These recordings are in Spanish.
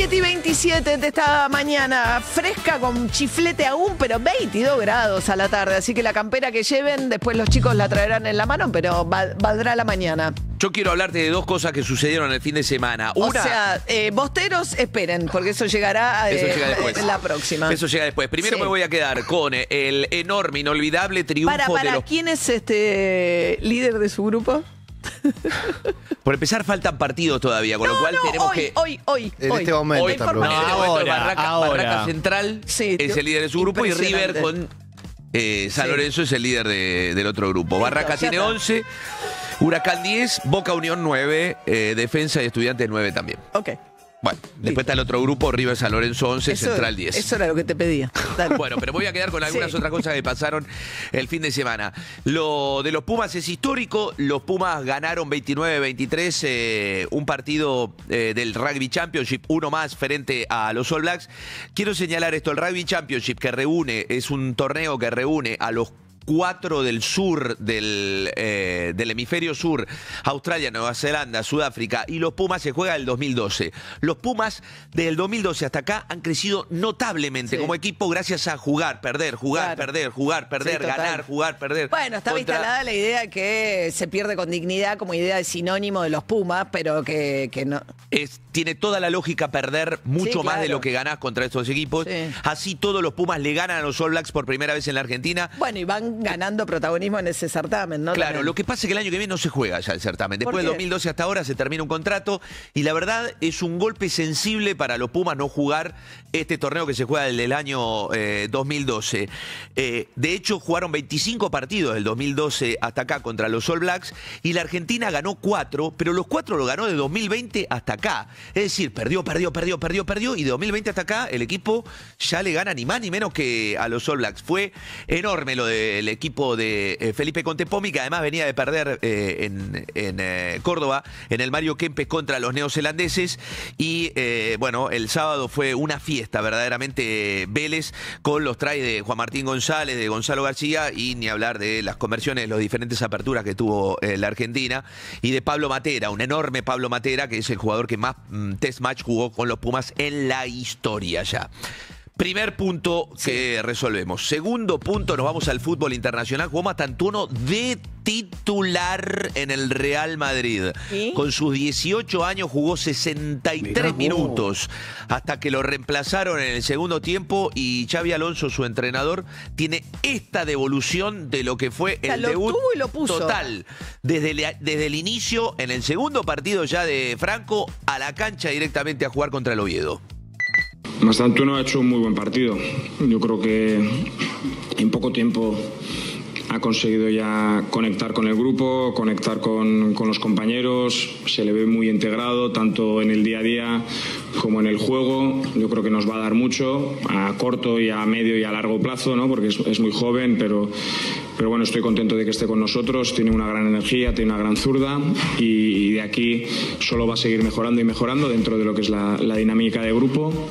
7:27 de esta mañana, fresca con chiflete aún, pero 22 grados a la tarde. Así que la campera que lleven, después los chicos la traerán en la mano, pero valdrá la mañana. Yo quiero hablarte de dos cosas que sucedieron el fin de semana. Una, o sea, bosteros, esperen, porque eso llegará después. La próxima. Eso llega después. Primero me voy a quedar con el enorme, inolvidable triunfo de los... ¿Quién es líder de su grupo? Por empezar, faltan partidos todavía, con lo cual tenemos que... Hoy. En este momento Hoy, está en este momento, ahora. Barraca Central es el líder de su grupo y River con San Lorenzo es el líder del otro grupo. Barraca tiene 11, Huracán 10, Boca Unión 9, Defensa y Estudiantes 9 también. Ok. Bueno, después está el otro grupo, River, San Lorenzo 11, Central 10. Eso era lo que te pedía. Dale. Bueno, pero voy a quedar con algunas otras cosas que pasaron el fin de semana. Lo de los Pumas es histórico. Los Pumas ganaron 29-23 un partido del Rugby Championship, uno más frente a los All Blacks. Quiero señalar esto, el Rugby Championship es un torneo que reúne a los 4 del sur, del hemisferio sur, Australia, Nueva Zelanda, Sudáfrica, y los Pumas se juega del 2012. Los Pumas del 2012 hasta acá han crecido notablemente como equipo gracias a jugar, perder, perder, ganar, jugar, perder. Bueno, estaba instalada la idea que se pierde con dignidad como idea de sinónimo de los Pumas, pero que no... Tiene toda la lógica perder mucho más de lo que ganás contra estos equipos. Sí. Así todos los Pumas le ganan a los All Blacks por primera vez en la Argentina. Bueno, y van ganando protagonismo en ese certamen, ¿no? Claro, También. Lo que pasa es que el año que viene no se juega ya el certamen. Después del 2012 hasta ahora se termina un contrato y la verdad es un golpe sensible para los Pumas no jugar este torneo que se juega del año 2012. De hecho, jugaron 25 partidos del 2012 hasta acá contra los All Blacks y la Argentina ganó 4, pero los 4 lo ganó de 2020 hasta acá. Es decir, perdió y de 2020 hasta acá el equipo ya le gana ni más ni menos que a los All Blacks. Fue enorme lo del equipo de Felipe Contepomi, que además venía de perder en Córdoba, en el Mario Kempes contra los neozelandeses. Y bueno, el sábado fue una fiesta verdaderamente Vélez con los tries de Juan Martín González, de Gonzalo García y ni hablar de las conversiones, las diferentes aperturas que tuvo la Argentina y de Pablo Matera, un enorme Pablo Matera, que es el jugador que más test match jugó con los Pumas en la historia ya. Primer punto que resolvemos. Segundo punto, nos vamos al fútbol internacional. Jugó Mastantuono de titular en el Real Madrid. ¿Sí? Con sus 18 años jugó 63 minutos hasta que lo reemplazaron en el segundo tiempo y Xabi Alonso, su entrenador, tiene esta devolución de lo que fue el debut tuvo y lo puso. Total. Desde el inicio, en el segundo partido ya de Franco, a la cancha directamente a jugar contra el Oviedo. Mastantuono ha hecho un muy buen partido. Yo creo que en poco tiempo ha conseguido ya conectar con el grupo, conectar con los compañeros. Se le ve muy integrado, tanto en el día a día como en el juego. Yo creo que nos va a dar mucho, a corto y a medio y a largo plazo, ¿no? Porque es muy joven, pero bueno, estoy contento de que esté con nosotros. Tiene una gran energía, tiene una gran zurda y de aquí solo va a seguir mejorando y mejorando dentro de lo que es la dinámica de grupo.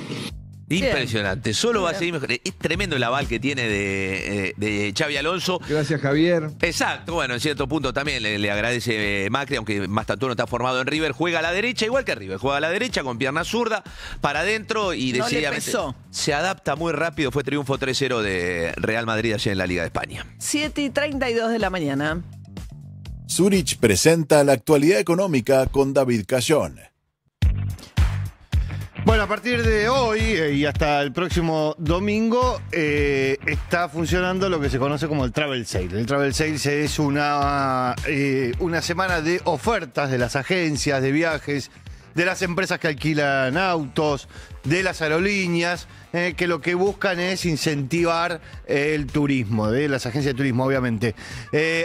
Impresionante, solo va a seguir mejor. Es tremendo el aval que tiene de Xabi Alonso. Gracias, Javier. Exacto, bueno, en cierto punto también le agradece Macri, aunque Mastantuono está formado en River, juega a la derecha, igual que River, juega a la derecha con pierna zurda, para adentro y decididamente se adapta muy rápido. Fue triunfo 3-0 de Real Madrid ayer en la Liga de España. 7:32 de la mañana. Zurich presenta la actualidad económica con David Cayón. Bueno, a partir de hoy y hasta el próximo domingo está funcionando lo que se conoce como el Travel Sale. El Travel Sale es una semana de ofertas de las agencias de viajes, de las empresas que alquilan autos, de las aerolíneas, que lo que buscan es incentivar el turismo, de las agencias de turismo, obviamente.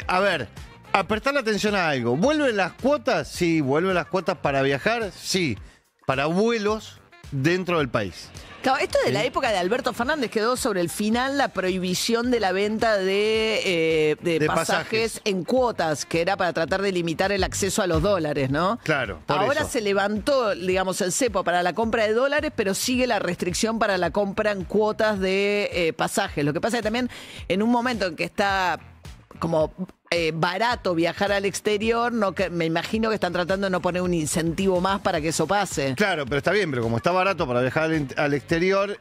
A ver, a prestarle atención a algo. ¿Vuelven las cuotas? Sí. ¿Vuelven las cuotas para viajar? Sí. Para vuelos dentro del país. Claro, esto de la época de Alberto Fernández quedó sobre el final la prohibición de la venta de pasajes en cuotas, que era para tratar de limitar el acceso a los dólares, ¿no? Claro. Ahora se levantó, digamos, el cepo para la compra de dólares, pero sigue la restricción para la compra en cuotas de pasajes. Lo que pasa es que también en un momento en que está como barato viajar al exterior, me imagino que están tratando de no poner un incentivo más para que eso pase. Claro, pero está bien, pero como está barato para viajar al exterior,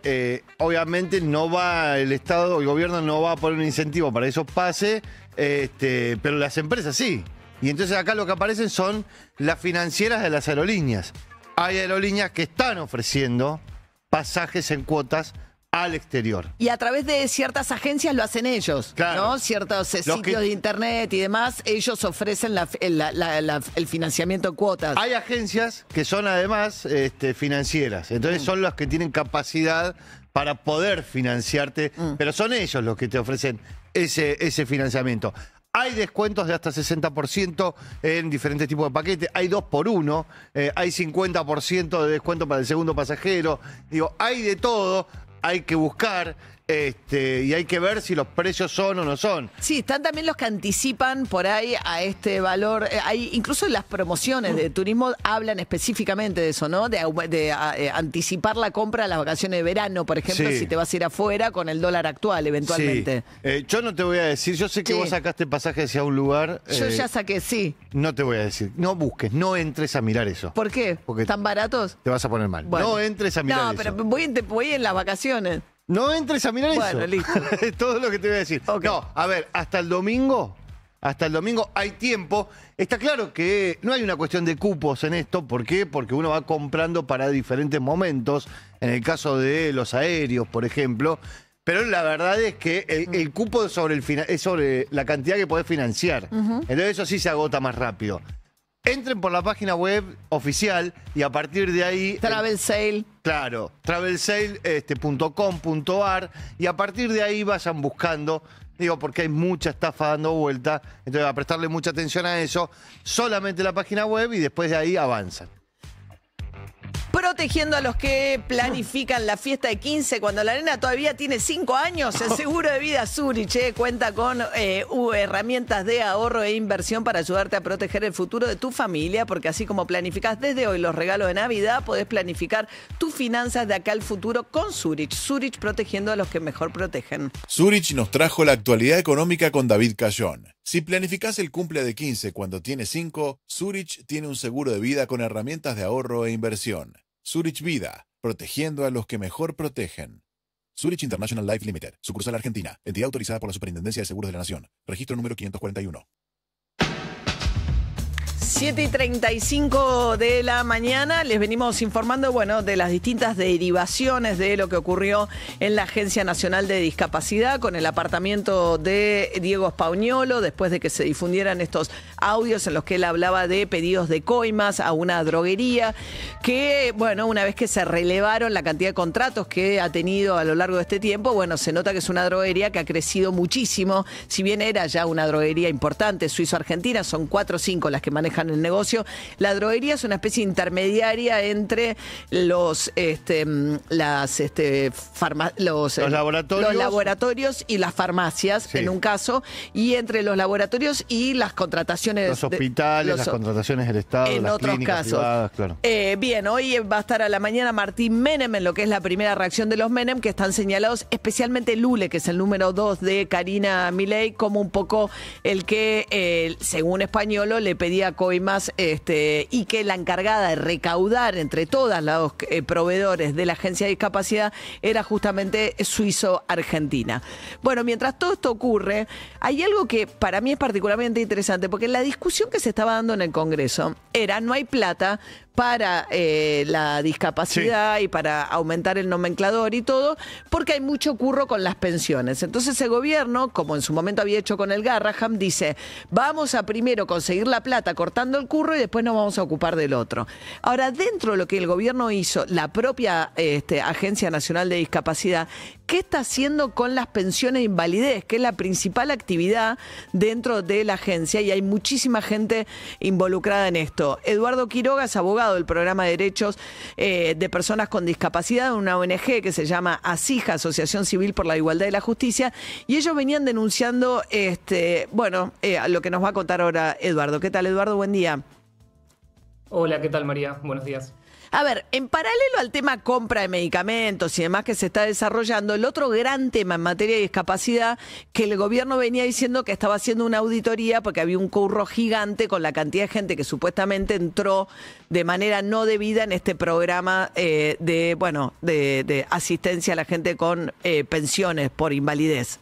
obviamente no va el Estado, el gobierno no va a poner un incentivo para que eso pase, pero las empresas sí. Y entonces acá lo que aparecen son las financieras de las aerolíneas. Hay aerolíneas que están ofreciendo pasajes en cuotas al exterior. Y a través de ciertas agencias lo hacen ellos, claro. ¿no? Ciertos sitios de internet y demás, ellos ofrecen el financiamiento en cuotas. Hay agencias que son además financieras, entonces son los que tienen capacidad para poder financiarte, pero son ellos los que te ofrecen ese financiamiento. Hay descuentos de hasta 60% en diferentes tipos de paquetes. Hay 2x1. Hay 50% de descuento para el segundo pasajero. Digo, hay de todo. Hay que buscar y hay que ver si los precios son o no son. Sí, están también los que anticipan por ahí a este valor. Hay incluso las promociones de turismo hablan específicamente de eso, ¿no? De anticipar la compra a las vacaciones de verano, por ejemplo, si te vas a ir afuera con el dólar actual, eventualmente. Sí. Yo no te voy a decir, yo sé que vos sacaste pasaje hacia un lugar. Yo ya saqué, sí. No te voy a decir, no busques, no entres a mirar eso. ¿Por qué? Porque ¿Están baratos? Te vas a poner mal. Bueno. No entres a mirar eso. No, pero voy en las vacaciones. No entres a mirar eso. Bueno, listo. Es todo lo que te voy a decir. Okay. No, a ver, hasta el domingo hay tiempo. Está claro que no hay una cuestión de cupos en esto. ¿Por qué? Porque uno va comprando para diferentes momentos. En el caso de los aéreos, por ejemplo. Pero la verdad es que el cupo es sobre la cantidad que podés financiar. Entonces eso sí se agota más rápido. Entren por la página web oficial y a partir de ahí... Travel Sale. Claro, travelsale.com.ar y a partir de ahí vayan buscando, digo, porque hay mucha estafa dando vuelta, entonces a prestarle mucha atención a eso, solamente la página web y después de ahí avanzan. Protegiendo a los que planifican la fiesta de 15 cuando la nena todavía tiene 5 años. El seguro de vida Zurich cuenta con herramientas de ahorro e inversión para ayudarte a proteger el futuro de tu familia, porque así como planificas desde hoy los regalos de Navidad, podés planificar tus finanzas de acá al futuro con Zurich. Zurich, protegiendo a los que mejor protegen. Zurich nos trajo la actualidad económica con David Cayón. Si planificás el cumple de 15 cuando tienes 5, Zurich tiene un seguro de vida con herramientas de ahorro e inversión. Zurich Vida, protegiendo a los que mejor protegen. Zurich International Life Limited, sucursal Argentina, entidad autorizada por la Superintendencia de Seguros de la Nación. Registro número 541. 7:35 de la mañana, les venimos informando, de las distintas derivaciones de lo que ocurrió en la Agencia Nacional de Discapacidad con el apartamiento de Diego Spagnuolo, después de que se difundieran estos audios en los que él hablaba de pedidos de coimas a una droguería, que, una vez que se relevaron la cantidad de contratos que ha tenido a lo largo de este tiempo, se nota que es una droguería que ha crecido muchísimo, si bien era ya una droguería importante, suizo-argentina, son 4 o 5 las que manejan el negocio. La droguería es una especie intermediaria entre los laboratorios y las farmacias, en un caso, y entre los laboratorios y las contrataciones. Los hospitales, las contrataciones del Estado, en las otros casos. Privadas, claro. Bien, hoy va a estar a la mañana Martín Menem en lo que es la primera reacción de los Menem, que están señalados, especialmente Lule, que es el número 2 de Karina Milei, como un poco el que, según Spagnuolo, le pedía coimas y que la encargada de recaudar entre todas los proveedores de la Agencia de Discapacidad era justamente Suizo-Argentina. Mientras todo esto ocurre, hay algo que para mí es particularmente interesante, porque la discusión que se estaba dando en el Congreso era: no hay plata para la discapacidad y para aumentar el nomenclador y todo, porque hay mucho curro con las pensiones. Entonces el gobierno, como en su momento había hecho con el Garraham, dice: vamos a primero conseguir la plata cortando el curro y después nos vamos a ocupar del otro. Ahora, dentro de lo que el gobierno hizo, la propia Agencia Nacional de Discapacidad, ¿qué está haciendo con las pensiones de invalidez? Que es la principal actividad dentro de la agencia y hay muchísima gente involucrada en esto. Eduardo Quiroga es abogado del programa de derechos de personas con discapacidad, una ONG que se llama ASIJA, Asociación Civil por la Igualdad y la Justicia, y ellos venían denunciando lo que nos va a contar ahora Eduardo. ¿Qué tal, Eduardo? Buen día. Hola, ¿qué tal, María? Buenos días. A ver, en paralelo al tema compra de medicamentos y demás que se está desarrollando, el otro gran tema en materia de discapacidad, que el gobierno venía diciendo que estaba haciendo una auditoría porque había un curro gigante con la cantidad de gente que supuestamente entró de manera no debida en este programa de asistencia a la gente con pensiones por invalidez.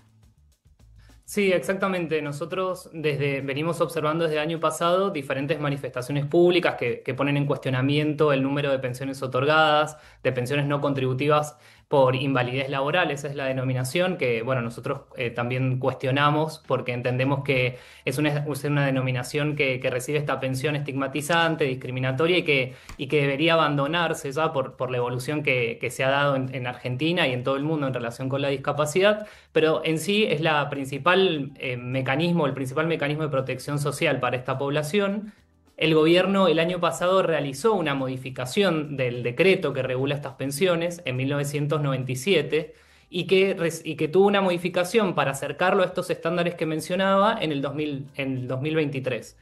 Sí, exactamente. Nosotros venimos observando desde el año pasado diferentes manifestaciones públicas que ponen en cuestionamiento el número de pensiones otorgadas, de pensiones no contributivas por invalidez laboral. Esa es la denominación que, bueno, nosotros también cuestionamos porque entendemos que es una denominación que recibe esta pensión estigmatizante, discriminatoria y que debería abandonarse ya por la evolución que se ha dado en Argentina y en todo el mundo en relación con la discapacidad, pero en sí es el principal mecanismo de protección social para esta población. El gobierno el año pasado realizó una modificación del decreto que regula estas pensiones en 1997 y que tuvo una modificación para acercarlo a estos estándares que mencionaba en el 2023.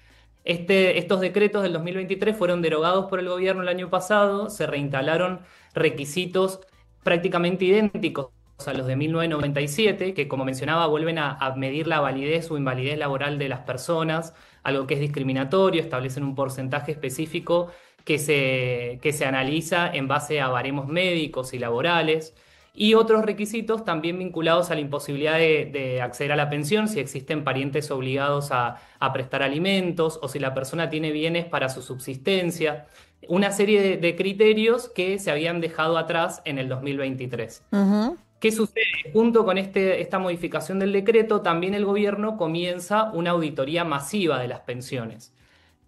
Estos decretos del 2023 fueron derogados por el gobierno el año pasado, se reinstalaron requisitos prácticamente idénticos a los de 1997, que como mencionaba vuelven a medir la validez o invalidez laboral de las personas, algo que es discriminatorio, establecen un porcentaje específico que se analiza en base a baremos médicos y laborales, y otros requisitos también vinculados a la imposibilidad de acceder a la pensión si existen parientes obligados a prestar alimentos o si la persona tiene bienes para su subsistencia. Una serie de criterios que se habían dejado atrás en el 2023. Uh-huh. ¿Qué sucede? Junto con esta modificación del decreto, también el gobierno comienza una auditoría masiva de las pensiones.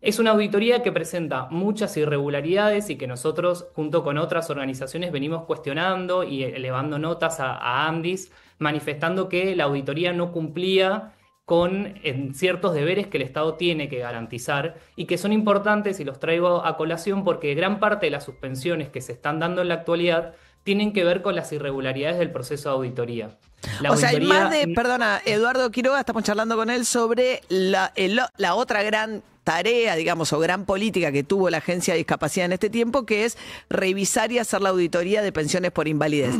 Es una auditoría que presenta muchas irregularidades y que nosotros, junto con otras organizaciones, venimos cuestionando y elevando notas a ANDIS, manifestando que la auditoría no cumplía con ciertos deberes que el Estado tiene que garantizar y que son importantes, y los traigo a colación porque gran parte de las suspensiones que se están dando en la actualidad tienen que ver con las irregularidades del proceso de auditoría. Perdona, Eduardo Quiroga, estamos charlando con él sobre la otra gran tarea, digamos, o gran política que tuvo la Agencia de Discapacidad en este tiempo, que es revisar y hacer la auditoría de pensiones por invalidez.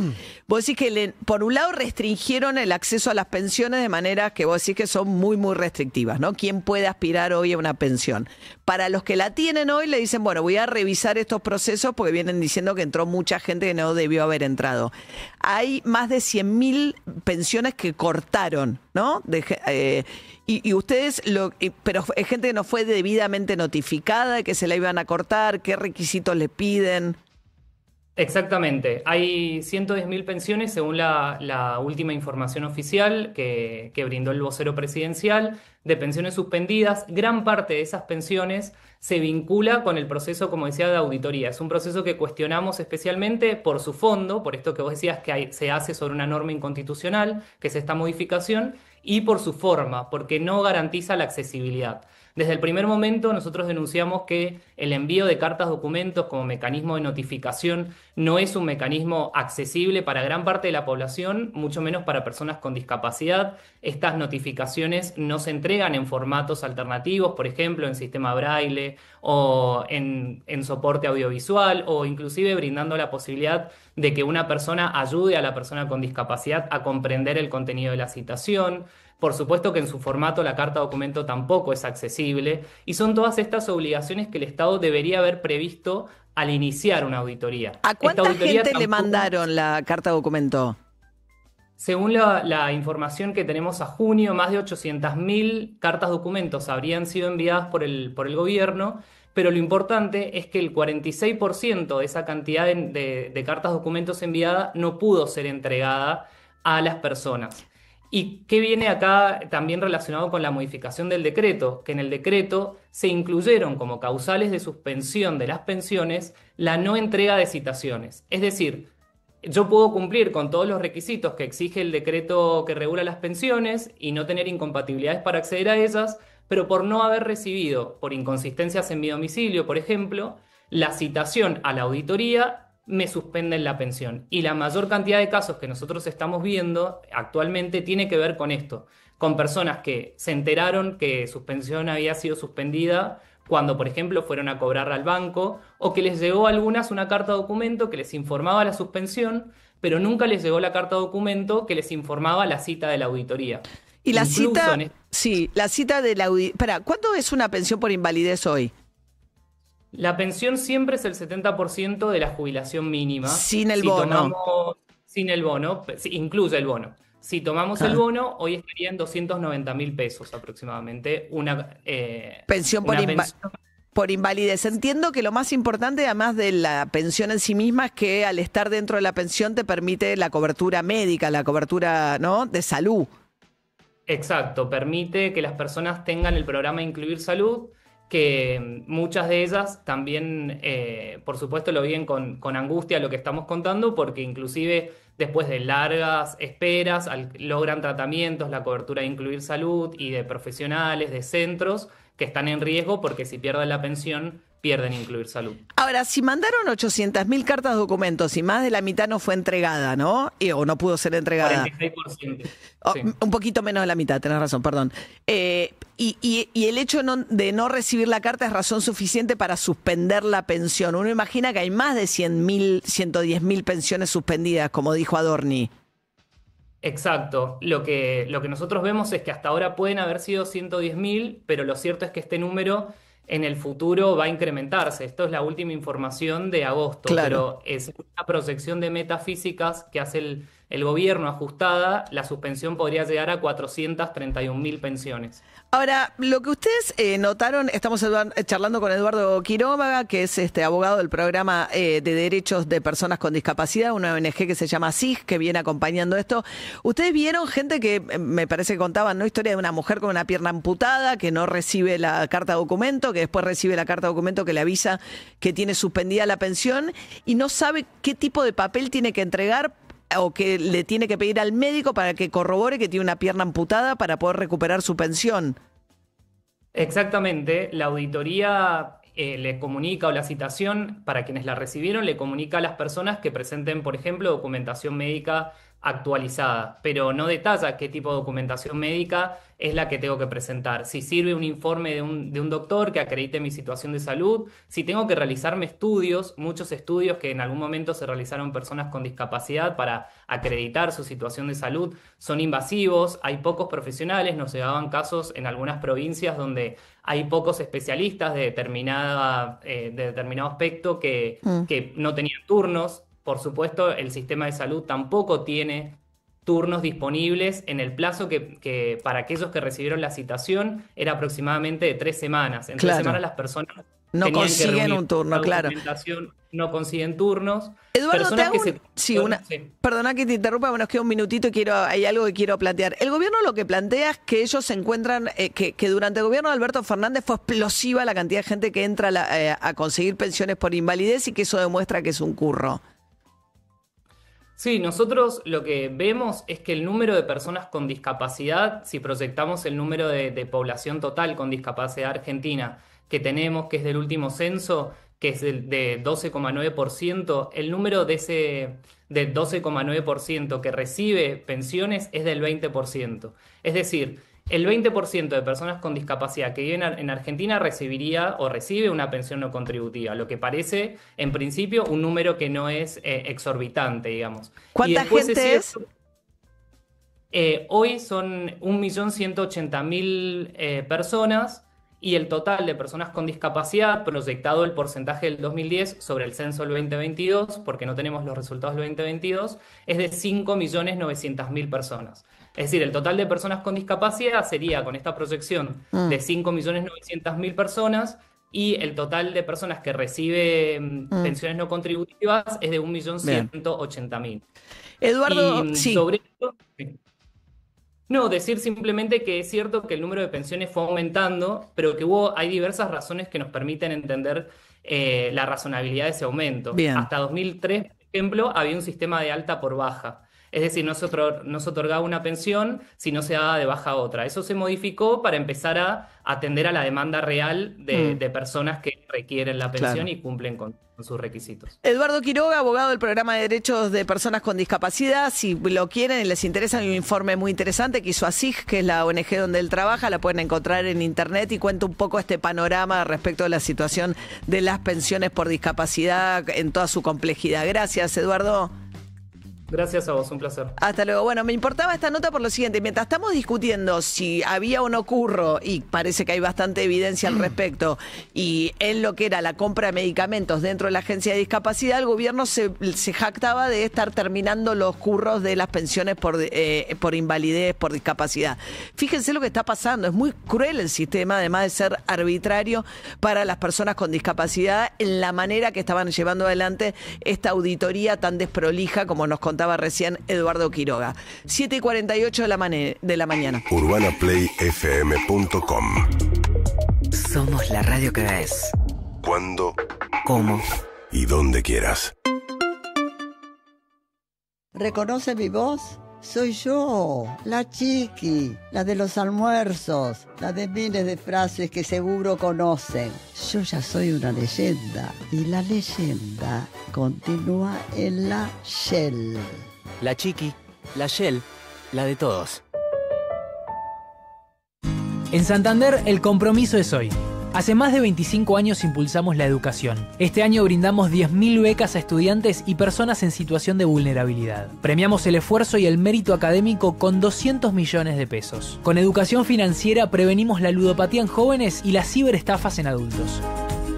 Vos decís que, por un lado, restringieron el acceso a las pensiones de manera que vos decís que son muy, muy restrictivas, ¿no? ¿Quién puede aspirar hoy a una pensión? Para los que la tienen hoy, le dicen, bueno, voy a revisar estos procesos porque vienen diciendo que entró mucha gente que no debió haber entrado. Hay más de 100.000 pensiones que cortaron, ¿no? Y ustedes, pero es gente que no fue debidamente notificada de que se la iban a cortar, ¿qué requisitos le piden? Exactamente. Hay 110.000 pensiones según la última información oficial que brindó el vocero presidencial de pensiones suspendidas. Gran parte de esas pensiones se vincula con el proceso, como decía, de auditoría. Es un proceso que cuestionamos especialmente por su fondo, por esto que vos decías que se hace sobre una norma inconstitucional, que es esta modificación, y por su forma, porque no garantiza la accesibilidad. Desde el primer momento nosotros denunciamos que el envío de cartas documentos como mecanismo de notificación no es un mecanismo accesible para gran parte de la población, mucho menos para personas con discapacidad. Estas notificaciones no se entregan en formatos alternativos, por ejemplo, en sistema braille o en soporte audiovisual, o inclusive brindando la posibilidad de que una persona ayude a la persona con discapacidad a comprender el contenido de la citación. Por supuesto que en su formato la carta documento tampoco es accesible, y son todas estas obligaciones que el Estado debería haber previsto al iniciar una auditoría. ¿A cuánta gente le mandaron la carta documento? Según la información que tenemos a junio, más de 800.000 cartas documentos habrían sido enviadas por el gobierno, pero lo importante es que el 46% de esa cantidad de cartas documentos enviadas no pudo ser entregada a las personas. ¿Y qué viene acá también relacionado con la modificación del decreto? Que en el decreto se incluyeron como causales de suspensión de las pensiones la no entrega de citaciones. Es decir, yo puedo cumplir con todos los requisitos que exige el decreto que regula las pensiones y no tener incompatibilidades para acceder a ellas, pero por no haber recibido, por inconsistencias en mi domicilio, por ejemplo, la citación a la auditoría, me suspenden la pensión. Y la mayor cantidad de casos que nosotros estamos viendo actualmente tiene que ver con esto, con personas que se enteraron que su pensión había sido suspendida cuando, por ejemplo, fueron a cobrar al banco, o que les llegó a algunas una carta documento que les informaba la suspensión, pero nunca les llegó la carta documento que les informaba la cita de la auditoría. Y la Incluso cita, en sí, la cita de la auditoría. Espera, ¿cuánto es una pensión por invalidez hoy? la pensión siempre es el 70% de la jubilación mínima. Sin el bono. Sin el bono, incluye el bono. Si tomamos el bono, hoy estaría en 290.000 pesos aproximadamente. Pensión por invalidez. Entiendo que lo más importante, además de la pensión en sí misma, es que al estar dentro de la pensión te permite la cobertura médica, la cobertura, ¿no?, de salud. Exacto, permite que las personas tengan el programa Incluir Salud, que muchas de ellas también, por supuesto, lo viven con angustia lo que estamos contando, porque inclusive después de largas esperas logran tratamientos, la cobertura de Incluir Salud y de profesionales, de centros que están en riesgo porque si pierden la pensión, pierden Incluir Salud. Ahora, si mandaron 800.000 cartas documentos y más de la mitad no fue entregada, ¿no? O no pudo ser entregada. 46%. Sí. Un poquito menos de la mitad, tenés razón, perdón. Y el hecho de no recibir la carta es razón suficiente para suspender la pensión. Uno imagina que hay más de 100.000, 110.000 pensiones suspendidas, como dijo Adorni. Exacto. Lo que nosotros vemos es que hasta ahora pueden haber sido 110.000, pero lo cierto es que este número en el futuro va a incrementarse. Esto es la última información de agosto, claro. Pero es una proyección de metafísicas que hace el gobierno ajustada. La suspensión podría llegar a 431.000 pensiones. Ahora, lo que ustedes notaron, estamos charlando con Eduardo Quiroga, que es abogado del programa de derechos de personas con discapacidad, una ONG que se llama SIG, que viene acompañando esto. Ustedes vieron gente que, me parece que contaban, ¿no?, historia de una mujer con una pierna amputada, que no recibe la carta documento, que después recibe la carta documento que le avisa que tiene suspendida la pensión y no sabe qué tipo de papel tiene que entregar o que le tiene que pedir al médico para que corrobore que tiene una pierna amputada para poder recuperar su pensión. Exactamente, la auditoría le comunica, o la citación, para quienes la recibieron, le comunica a las personas que presenten, por ejemplo, documentación médica actualizada, pero no detalla qué tipo de documentación médica es la que tengo que presentar. Si sirve un informe de un doctor que acredite mi situación de salud, si tengo que realizarme estudios, muchos estudios que en algún momento se realizaron personas con discapacidad para acreditar su situación de salud, son invasivos, hay pocos profesionales, nos llegaban casos en algunas provincias donde hay pocos especialistas de determinado aspecto que no tenían turnos. Por supuesto, el sistema de salud tampoco tiene turnos disponibles en el plazo que para aquellos que recibieron la citación era aproximadamente de 3 semanas. En 3 semanas las personas no consiguen un turno, claro. No consiguen turnos. Eduardo, perdona que te interrumpa, nos queda un minutito y hay algo que quiero plantear. El gobierno lo que plantea es que ellos se encuentran, que durante el gobierno de Alberto Fernández fue explosiva la cantidad de gente que entra a conseguir pensiones por invalidez y que eso demuestra que es un curro. Sí, nosotros lo que vemos es que el número de personas con discapacidad, si proyectamos el número de población total con discapacidad argentina que tenemos, que es del último censo, que es de 12,9%, el número de 12,9% que recibe pensiones es del 20%. Es decir, el 20% de personas con discapacidad que viven en Argentina recibiría o recibe una pensión no contributiva, lo que parece, en principio, un número que no es exorbitante, digamos. ¿Cuánta gente es? Hoy son 1.180.000 personas y el total de personas con discapacidad, proyectado el porcentaje del 2010 sobre el censo del 2022, porque no tenemos los resultados del 2022, es de 5.900.000 personas. Es decir, el total de personas con discapacidad sería, con esta proyección, de 5.900.000 personas y el total de personas que reciben pensiones no contributivas es de 1.180.000. Eduardo, y sí. Sobre esto, no, decir simplemente que es cierto que el número de pensiones fue aumentando, pero que hay diversas razones que nos permiten entender la razonabilidad de ese aumento. Bien. Hasta 2003, por ejemplo, había un sistema de alta por baja. Es decir, no se otorgaba una pensión si no se daba de baja otra. Eso se modificó para empezar a atender a la demanda real de personas que requieren la pensión y cumplen con sus requisitos. Eduardo Quiroga, abogado del Programa de Derechos de Personas con Discapacidad. Si lo quieren y les interesa, hay un informe muy interesante que hizo ASIG, que es la ONG donde él trabaja, la pueden encontrar en internet y cuenta un poco este panorama respecto a la situación de las pensiones por discapacidad en toda su complejidad. Gracias, Eduardo. Gracias a vos, un placer. Hasta luego. Bueno, me importaba esta nota por lo siguiente. Mientras estamos discutiendo si había o no curro, y parece que hay bastante evidencia al respecto, y en lo que era la compra de medicamentos dentro de la Agencia de Discapacidad, el gobierno se jactaba de estar terminando los curros de las pensiones por invalidez, por discapacidad. Fíjense lo que está pasando. Es muy cruel el sistema, además de ser arbitrario para las personas con discapacidad, en la manera que estaban llevando adelante esta auditoría tan desprolija como nos contaba recién Eduardo Quiroga. 7:48 de la mañana. UrbanaPlayFM.com. Somos la radio que ves. Cuando, cómo y donde quieras. ¿Reconoce mi voz? Soy yo, la Chiqui, la de los almuerzos, la de miles de frases que seguro conocen. Yo ya soy una leyenda y la leyenda continúa en la Shell. La Chiqui, la Shell, la de todos. En Santander, el compromiso es hoy. Hace más de 25 años impulsamos la educación. Este año brindamos 10.000 becas a estudiantes y personas en situación de vulnerabilidad. Premiamos el esfuerzo y el mérito académico con 200 millones de pesos. Con educación financiera prevenimos la ludopatía en jóvenes y las ciberestafas en adultos.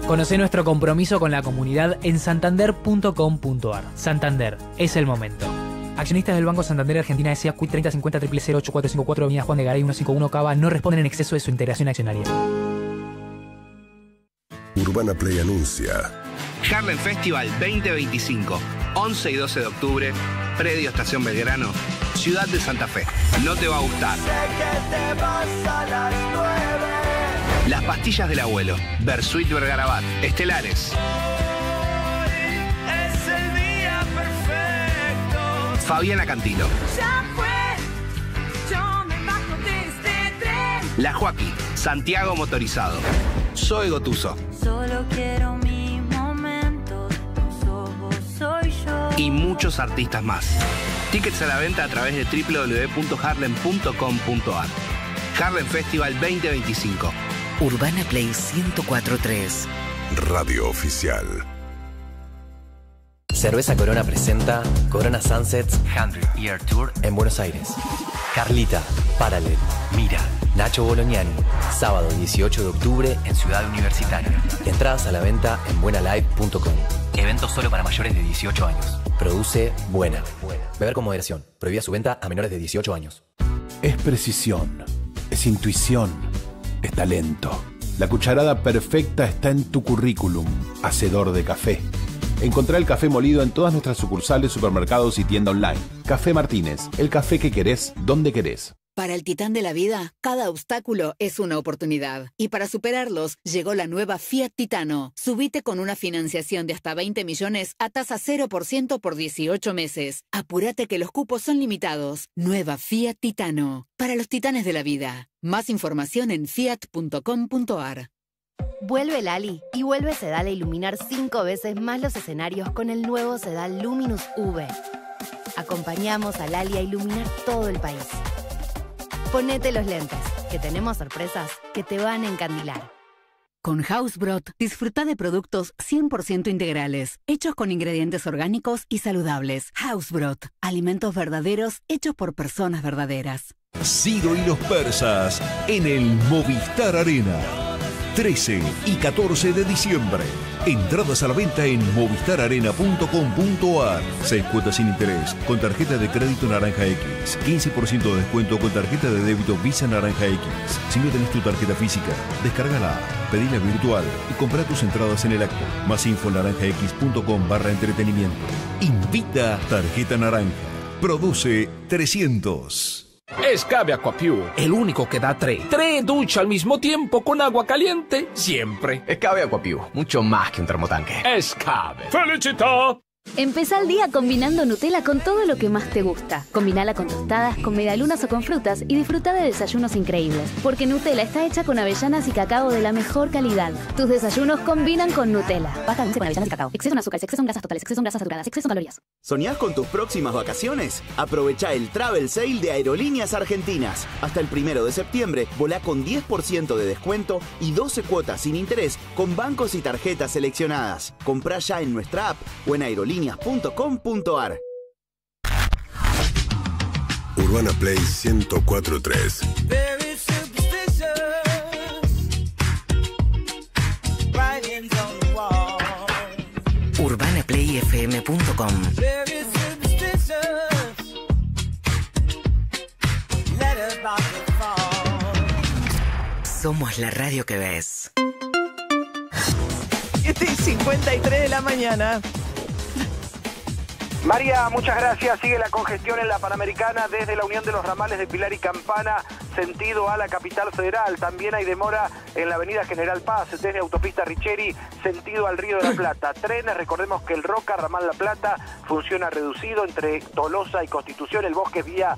Conoce nuestro compromiso con la comunidad en santander.com.ar. Santander, es el momento. Accionistas del Banco Santander Argentina S.A. CUIT 3050 000 8454 Avenida Juan de Garay 151 Cava no responden en exceso de su integración accionaria. Urbana Play anuncia Harlem Festival 2025, 11 y 12 de octubre, Predio Estación Belgrano, Ciudad de Santa Fe. No te va a gustar. Sé que te vas a las 9. Las Pastillas del Abuelo, Bersuit Vergarabat, Estelares. Hoy es el día perfecto. Fabiana Cantilo. Ya fue, yo me bajo de este tren. La Joaquí, Santiago Motorizado. Soy Gotuso. Solo quiero mi momento, tus ojos soy yo. Y muchos artistas más. Tickets a la venta a través de www.harlem.com.ar. Harlem Festival 2025. Urbana Play 104.3. Radio Oficial. Cerveza Corona presenta Corona Sunsets 100 Year Tour en Buenos Aires. Carlita, Paralel, Mira, Nacho Bolognani. Sábado 18 de octubre en Ciudad Universitaria. Entradas a la venta en buenalive.com. Evento solo para mayores de 18 años. Produce Buena. Beber con moderación. Prohibida su venta a menores de 18 años. Es precisión. Es intuición. Es talento. La cucharada perfecta está en tu currículum. Hacedor de café. Encontrá el café molido en todas nuestras sucursales, supermercados y tienda online. Café Martínez, el café que querés, donde querés. Para el titán de la vida, cada obstáculo es una oportunidad. Y para superarlos, llegó la nueva Fiat Titano. Subite con una financiación de hasta 20 millones a tasa 0% por 18 meses. Apúrate que los cupos son limitados. Nueva Fiat Titano. Para los titanes de la vida. Más información en fiat.com.ar. Vuelve Lali y vuelve Sedal a iluminar 5 veces más los escenarios con el nuevo Sedal Luminous V. Acompañamos a Lali a iluminar todo el país. Ponete los lentes, que tenemos sorpresas que te van a encandilar. Con Hausbrot, disfruta de productos 100% integrales, hechos con ingredientes orgánicos y saludables. Hausbrot, alimentos verdaderos hechos por personas verdaderas. Ciro y los persas en el Movistar Arena. 13 y 14 de diciembre. Entradas a la venta en movistararena.com.ar. 6 cuotas sin interés con tarjeta de crédito Naranja X. 15% de descuento con tarjeta de débito Visa Naranja X. Si no tenés tu tarjeta física, descárgala, pedila virtual y compra tus entradas en el acto. Más info en naranjax.com/entretenimiento. Invita Tarjeta Naranja. Produce 300. Escabe Aquapiu, el único que da 3 duchas al mismo tiempo con agua caliente, siempre. Escabe Aquapiu, mucho más que un termotanque. Escabe. ¡Felicita! Empezá el día combinando Nutella con todo lo que más te gusta. Combinala con tostadas, con medialunas o con frutas y disfruta de desayunos increíbles. Porque Nutella está hecha con avellanas y cacao de la mejor calidad. Tus desayunos combinan con Nutella. Pasta dulce con avellanas y cacao. Exceso en azúcares, exceso en grasas totales, exceso en grasas saturadas, exceso en calorías. ¿Soñás con tus próximas vacaciones? Aprovecha el Travel Sale de Aerolíneas Argentinas. Hasta el 1 de septiembre, volá con 10% de descuento y 12 cuotas sin interés con bancos y tarjetas seleccionadas. Comprá ya en nuestra app o en aerolíneas.com.ar. Urbana Play 104.3. UrbanaPlayFM.com. Somos la radio que ves. 7:53 de la mañana. María, muchas gracias. Sigue la congestión en la Panamericana desde la unión de los ramales de Pilar y Campana, sentido a la capital federal. También hay demora en la avenida General Paz, desde autopista Richeri, sentido al Río de la Plata. Trenes, recordemos que el Roca, ramal La Plata, funciona reducido entre Tolosa y Constitución. El Bosque vía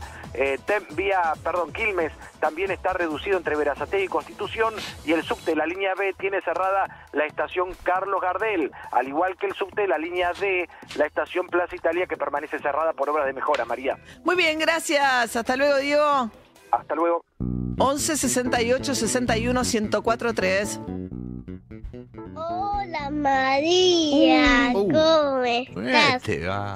Quilmes también está reducido entre Berazategui y Constitución. Y el subte, la línea B, tiene cerrada la estación Carlos Gardel. Al igual que el subte, la línea D, la estación Plaza Italia, que permanece cerrada por obras de mejora, María. Muy bien, gracias. Hasta luego, Diego. Hasta luego. 11 68 61 1043. Hola María, ¿cómo estás?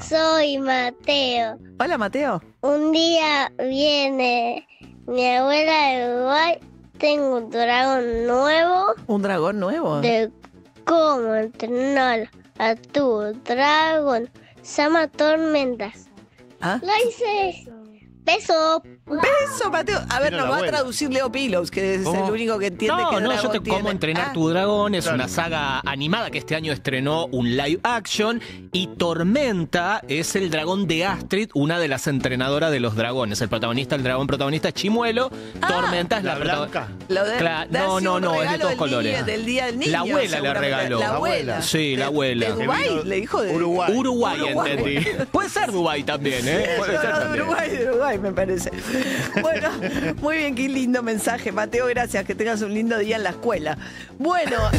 Soy Mateo. Hola Mateo. Un día viene mi abuela de Uruguay, tengo un dragón nuevo. ¿Un dragón nuevo? De cómo entrenar a tu dragón. Se llama Tormentas. ¿Ah? Lo hice. Beso. Beso, Mateo. A ver, nos va a traducir Leo Pilos, que es el único que entiende que yo te tiene. Cómo entrenar tu dragón es una saga animada que este año estrenó un live action, y Tormenta es el dragón de Astrid, una de las entrenadoras de los dragones. El dragón protagonista es Chimuelo. Tormenta es la blanca. No, es de todos colores. Del día del niño, la abuela le regaló. La abuela. Sí, la abuela. ¿De Dubái? Le dijo de Uruguay, entendí. Puede ser Dubái también, ¿eh? Puede ser también. De Uruguay, me parece. Bueno, muy bien, qué lindo mensaje, Mateo, gracias, que tengas un lindo día en la escuela. Bueno,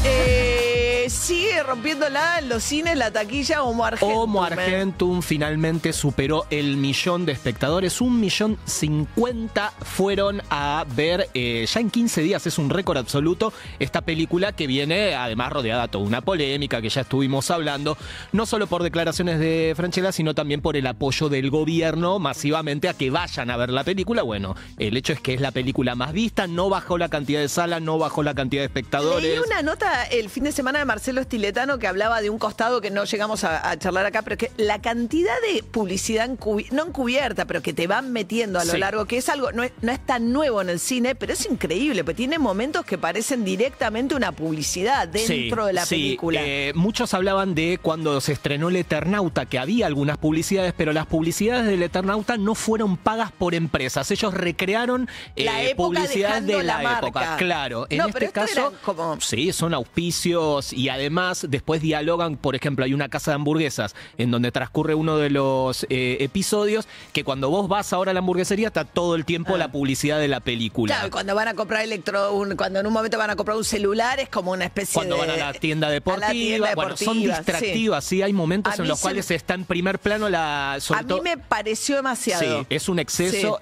sigue rompiéndola en los cines, la taquilla. Homo Argentum finalmente superó el 1.000.000 de espectadores. 1.050.000 fueron a ver ya en 15 días. Es un récord absoluto esta película, que viene además rodeada de toda una polémica que ya estuvimos hablando, no solo por declaraciones de Franchella, sino también por el apoyo del gobierno masivamente a que vayan a ver la película. Bueno, el hecho es que es la película más vista, no bajó la cantidad de salas, no bajó la cantidad de espectadores. Leí una nota el fin de semana de Marcelo Estiletano que hablaba de un costado que no llegamos a charlar acá, pero que la cantidad de publicidad no encubierta, pero que te van metiendo a lo largo, que es algo, no es tan nuevo en el cine, pero es increíble, porque tiene momentos que parecen directamente una publicidad dentro de la película. Muchos hablaban de cuando se estrenó El Eternauta, que había algunas publicidades, pero las publicidades del Eternauta no fueron pagas por empresas. Ellos recrearon publicidad de la época. Claro, en este caso, sí, son auspicios, y además después dialogan. Por ejemplo, hay una casa de hamburguesas en donde transcurre uno de los episodios, que cuando vos vas ahora a la hamburguesería está todo el tiempo la publicidad de la película. Claro, cuando van a comprar cuando en un momento van a comprar un celular, es como una especie cuando van a la tienda deportiva. Bueno, son distractivas, sí. Hay momentos en los cuales está en primer plano a mí me pareció demasiado. Sí, es un exceso,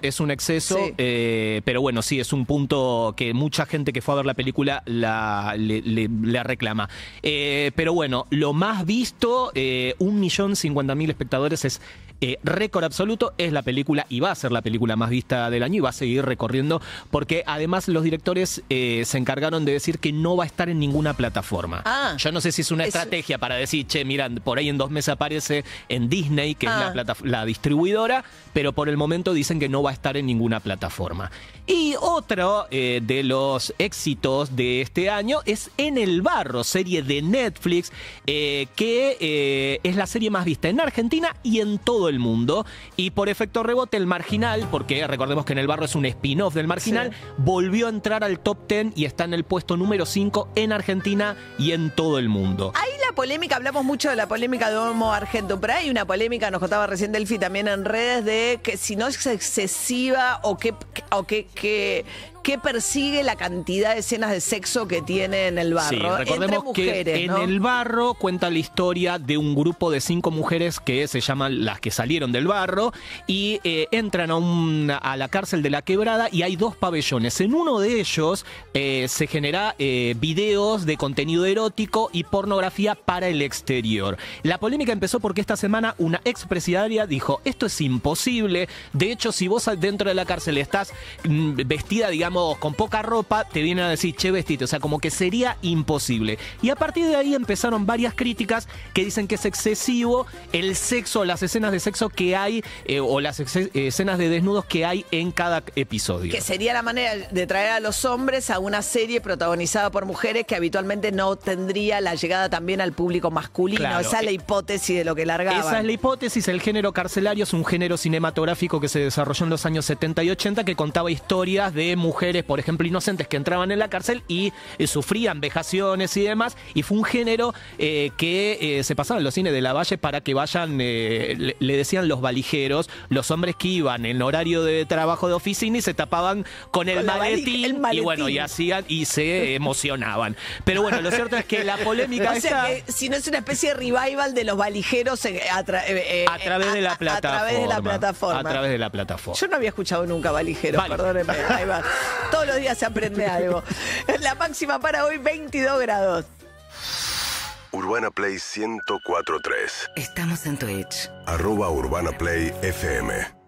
pero bueno, sí, es un punto que mucha gente que fue a ver la película le reclama. Pero bueno, lo más visto, 1.050.000 espectadores, es récord absoluto. Es la película, y va a ser la película más vista del año, y va a seguir recorriendo, porque además los directores se encargaron de decir que no va a estar en ninguna plataforma. Yo no sé si es una estrategia para decir, che, mira, por ahí en 2 meses aparece en Disney, que es la distribuidora, pero por el momento dicen que no va a estar en ninguna plataforma. Y otro de los éxitos de este año es En el Barro, serie de Netflix, que es la serie más vista en Argentina y en todo el mundo. Y por efecto rebote, El Marginal, porque recordemos que En el Barro es un spin-off del Marginal, volvió a entrar al top 10 y está en el puesto número 5 en Argentina y en todo el mundo. Ahí la polémica, hablamos mucho de la polémica de Homo Argentum, pero hay una polémica, nos contaba recién Delphi también en redes, de que si no es excesiva o que persigue la cantidad de escenas de sexo que tiene en el barro. Sí, recordemos entre mujeres, que ¿no? en el barro cuenta la historia de un grupo de 5 mujeres que se llaman las que salieron del barro y entran a la cárcel de La Quebrada y hay 2 pabellones. En uno de ellos se genera videos de contenido erótico y pornografía para el exterior. La polémica empezó porque esta semana una expresidiaria dijo, esto es imposible. De hecho, si vos dentro de la cárcel estás vestida, digamos, con poca ropa, te vienen a decir, che, vestite. O sea, como que sería imposible. Y a partir de ahí empezaron varias críticas que dicen que es excesivo el sexo, las escenas de sexo que hay, o las escenas de desnudos que hay en cada episodio. Que sería la manera de traer a los hombres a una serie protagonizada por mujeres que habitualmente no tendría la llegada también al público masculino. Claro. Esa es la hipótesis de lo que largaban. Esa es la hipótesis. El género carcelario es un género cinematográfico que se desarrolló en los años 70 y 80 que contaba historias de mujeres, por ejemplo, inocentes que entraban en la cárcel y sufrían vejaciones y demás, y fue un género que se pasaba en los cines de Lavalle para que vayan, le decían los valijeros, los hombres que iban en horario de trabajo de oficina y se tapaban con el maletín, y bueno, y hacían y se emocionaban. Pero bueno, lo cierto es que la polémica o sea, que si no es una especie de revival de los valijeros a través de la plataforma. A través de la plataforma. A través de la plataforma. Yo no había escuchado nunca valijeros, perdónenme. Ahí va. Todos los días se aprende algo. La máxima para hoy, 22 grados. Urbana Play 104.3. Estamos en Twitch. @UrbanaPlayFM.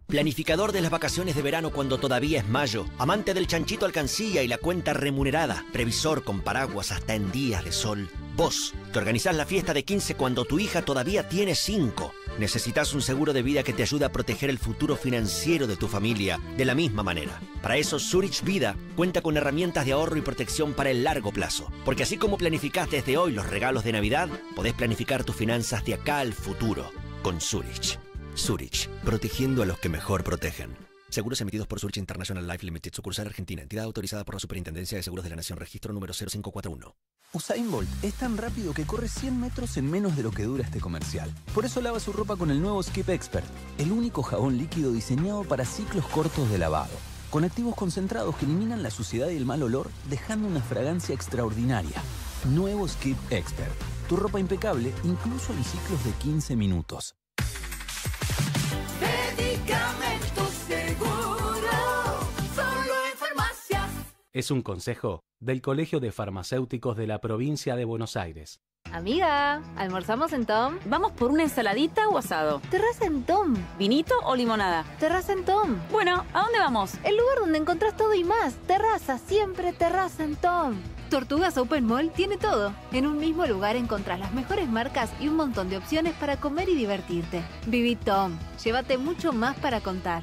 Planificador de las vacaciones de verano cuando todavía es mayo. Amante del chanchito alcancía y la cuenta remunerada. Previsor con paraguas hasta en días de sol. Vos, que organizás la fiesta de 15 cuando tu hija todavía tiene 5. Necesitas un seguro de vida que te ayude a proteger el futuro financiero de tu familia de la misma manera. Para eso, Zurich Vida cuenta con herramientas de ahorro y protección para el largo plazo. Porque así como planificás desde hoy los regalos de Navidad, podés planificar tus finanzas de acá al futuro con Zurich. Zurich, protegiendo a los que mejor protegen. Seguros emitidos por Zurich International Life Limited, sucursal Argentina, entidad autorizada por la Superintendencia de Seguros de la Nación, registro número 0541. Usain Bolt es tan rápido que corre 100 metros en menos de lo que dura este comercial. Por eso lava su ropa con el nuevo Skip Expert, el único jabón líquido diseñado para ciclos cortos de lavado, con activos concentrados que eliminan la suciedad y el mal olor, dejando una fragancia extraordinaria. Nuevo Skip Expert, tu ropa impecable incluso en ciclos de 15 minutos. Medicamentos Seguro, solo en farmacias. Es un consejo del Colegio de Farmacéuticos de la Provincia de Buenos Aires. Amiga, ¿almorzamos en Tom? ¿Vamos por una ensaladita o asado? Terraza en Tom. ¿Vinito o limonada? Terraza en Tom. Bueno, ¿a dónde vamos? El lugar donde encontrás todo y más. Terraza, siempre terraza en Tom. Tortugas Open Mall tiene todo. En un mismo lugar encontrás las mejores marcas y un montón de opciones para comer y divertirte. Viví Tom. Llévate mucho más para contar.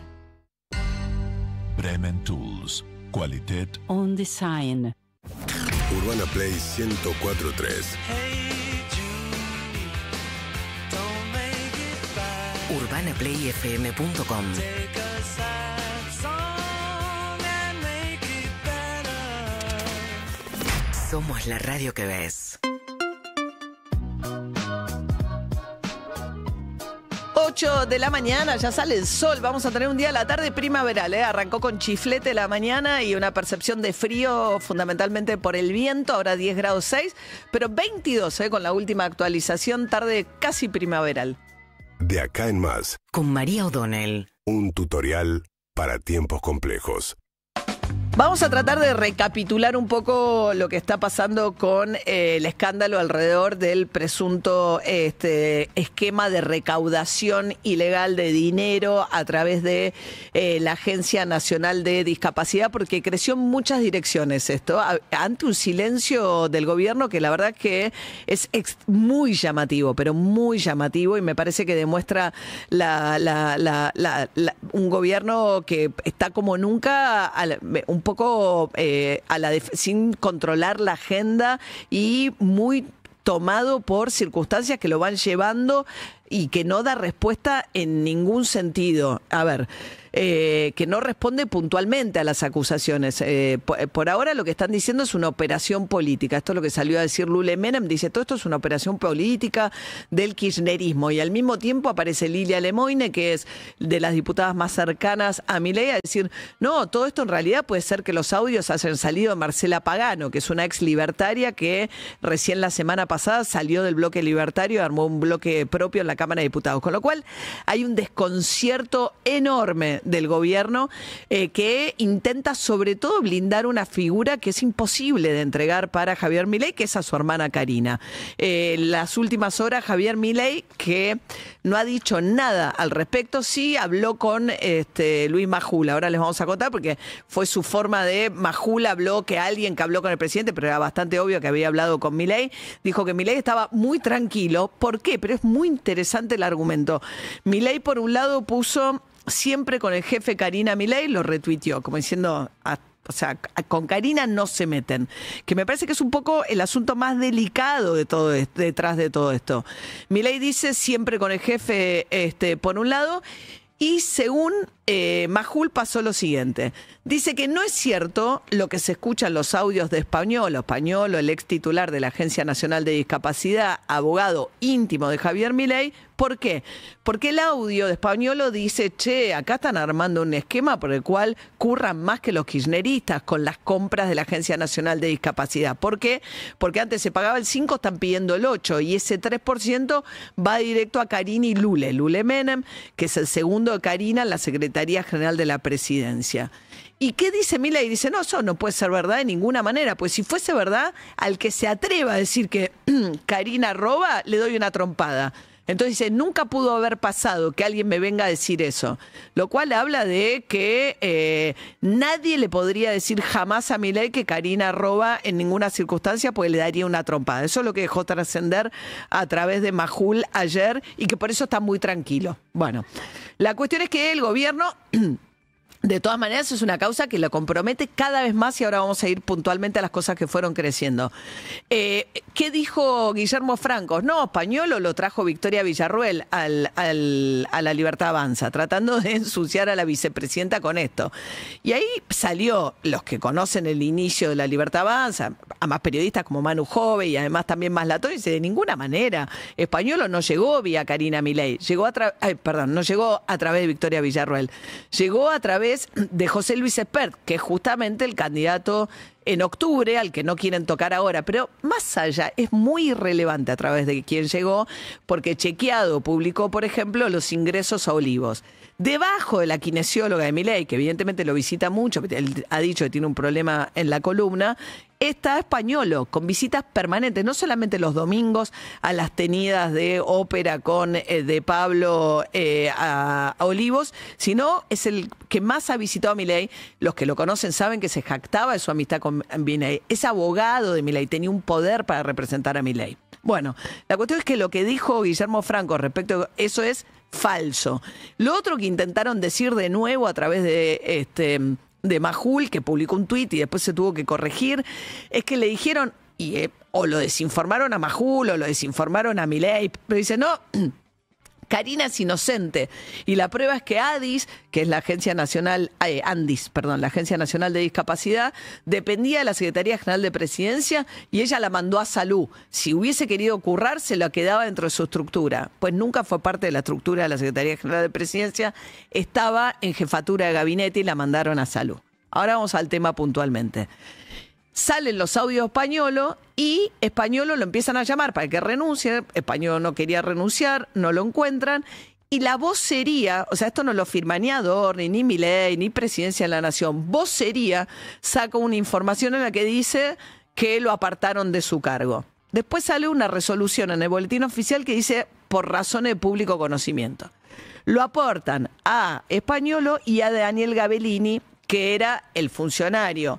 Bremen Tools. Qualität On Design. Urbana Play 104.3. UrbanaPlayFM.com. Somos la radio que ves. 8 de la mañana, ya sale el sol. Vamos a tener un día a la tarde primaveral, ¿eh? Arrancó con chiflete la mañana y una percepción de frío fundamentalmente por el viento. Ahora 10 grados 6, pero 22, con la última actualización, tarde casi primaveral. De acá en más. Con María O'Donnell. Un tutorial para tiempos complejos. Vamos a tratar de recapitular un poco lo que está pasando con el escándalo alrededor del presunto esquema de recaudación ilegal de dinero a través de la Agencia Nacional de Discapacidad, porque creció en muchas direcciones esto, ante un silencio del gobierno que la verdad que es muy llamativo, pero muy llamativo, y me parece que demuestra un gobierno que está como nunca un poco sin controlar la agenda y muy tomado por circunstancias que lo van llevando y que no da respuesta en ningún sentido. A ver, que no responde puntualmente a las acusaciones. Por ahora lo que están diciendo es una operación política. Esto es lo que salió a decir Lule Menem. Dice, todo esto es una operación política del kirchnerismo. Y al mismo tiempo aparece Lilia Lemoine, que es de las diputadas más cercanas a Milei, a decir, no, todo esto en realidad puede ser que los audios hayan salido de Marcela Pagano, que es una ex libertaria que recién la semana pasada salió del bloque libertario y armó un bloque propio en la Cámara de Diputados. Con lo cual hay un desconcierto enorme del gobierno que intenta sobre todo blindar una figura que es imposible de entregar para Javier Milei, que es a su hermana Karina. Las últimas horas Javier Milei, que no ha dicho nada al respecto, sí habló con Luis Majul. Ahora les vamos a contar porque fue su forma de... Majul habló que alguien que habló con el presidente, pero era bastante obvio que había hablado con Milei, dijo que Milei estaba muy tranquilo. ¿Por qué? Pero es muy interesante el argumento. Milei, por un lado, puso siempre con el jefe Karina Milei, lo retuiteó, como diciendo... O sea, con Karina no se meten. Que me parece que es un poco el asunto más delicado de todo esto, detrás de todo esto. Milei dice siempre con el jefe por un lado, y según Majul pasó lo siguiente. Dice que no es cierto lo que se escucha en los audios de Españolo, el ex titular de la Agencia Nacional de Discapacidad, abogado íntimo de Javier Milei. ¿Por qué? Porque el audio de Españolo dice, che, acá están armando un esquema por el cual curran más que los kirchneristas con las compras de la Agencia Nacional de Discapacidad. ¿Por qué? Porque antes se pagaba el 5, están pidiendo el 8, y ese 3% va directo a Karina y Lule Menem, que es el segundo de Karina en la Secretaría General de la Presidencia. ¿Y qué dice Milei? Dice, no, eso no puede ser verdad de ninguna manera. Pues si fuese verdad, al que se atreva a decir que Karina roba, le doy una trompada. Entonces dice, nunca pudo haber pasado que alguien me venga a decir eso. Lo cual habla de que nadie le podría decir jamás a Milei que Karina roba en ninguna circunstancia, porque le daría una trompada. Eso es lo que dejó trascender a través de Majul ayer, y que por eso está muy tranquilo. Bueno, la cuestión es que el gobierno... De todas maneras, es una causa que lo compromete cada vez más, y ahora vamos a ir puntualmente a las cosas que fueron creciendo. ¿Qué dijo Guillermo Franco? No, Españolo lo trajo Victoria Villarruel a la Libertad Avanza, tratando de ensuciar a la vicepresidenta con esto. Y ahí salió, los que conocen el inicio de la Libertad Avanza, a más periodistas como Manu Jove y además también más Latón, dice, de ninguna manera. Españolo no llegó vía Karina Milei, no llegó a través de Victoria Villarruel, llegó a través de José Luis Espert, que es justamente el candidato en octubre al que no quieren tocar ahora. Pero más allá, es muy irrelevante a través de quién llegó, porque Chequeado publicó, por ejemplo, los ingresos a Olivos. Debajo de la kinesióloga de Milei, que evidentemente lo visita mucho, él ha dicho que tiene un problema en la columna, está Españolo, con visitas permanentes, no solamente los domingos a las tenidas de ópera con de Pablo a Olivos, sino es el que más ha visitado a Milei. Los que lo conocen saben que se jactaba de su amistad con Milei. Es abogado de Milei, tenía un poder para representar a Milei. Bueno, la cuestión es que lo que dijo Guillermo Franco respecto a eso es falso. Lo otro que intentaron decir de nuevo a través de Majul, que publicó un tuit y después se tuvo que corregir, es que le dijeron, o lo desinformaron a Majul o lo desinformaron a Milei, pero dice, no, Karina es inocente. Y la prueba es que ADIS, que es la Agencia Nacional, la Agencia Nacional de Discapacidad, dependía de la Secretaría General de Presidencia, y ella la mandó a Salud. Si hubiese querido currar, se la quedaba dentro de su estructura. Pues nunca fue parte de la estructura de la Secretaría General de Presidencia, estaba en jefatura de gabinete y la mandaron a Salud. Ahora vamos al tema puntualmente. Salen los audios de Españolo y Españolo lo empiezan a llamar para que renuncie. Españolo no quería renunciar, no lo encuentran. Y la vocería, o sea, esto no lo firma ni Adorni, ni Milei, ni Presidencia de la Nación. Vocería saca una información en la que dice que lo apartaron de su cargo. Después sale una resolución en el boletín oficial que dice por razones de público conocimiento. Lo aportan a Españolo y a Daniel Gabellini, que era el funcionario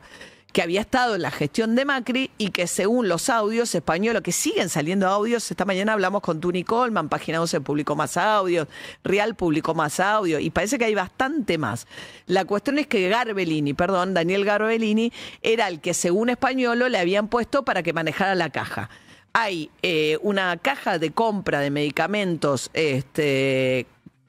que había estado en la gestión de Macri y que según los audios Españolo, que siguen saliendo audios, esta mañana hablamos con Tuni Coleman, Página 12 publicó más audios, Real publicó más audios y parece que hay bastante más. La cuestión es que Daniel Garbellini era el que según Españolo le habían puesto para que manejara la caja. Hay una caja de compra de medicamentos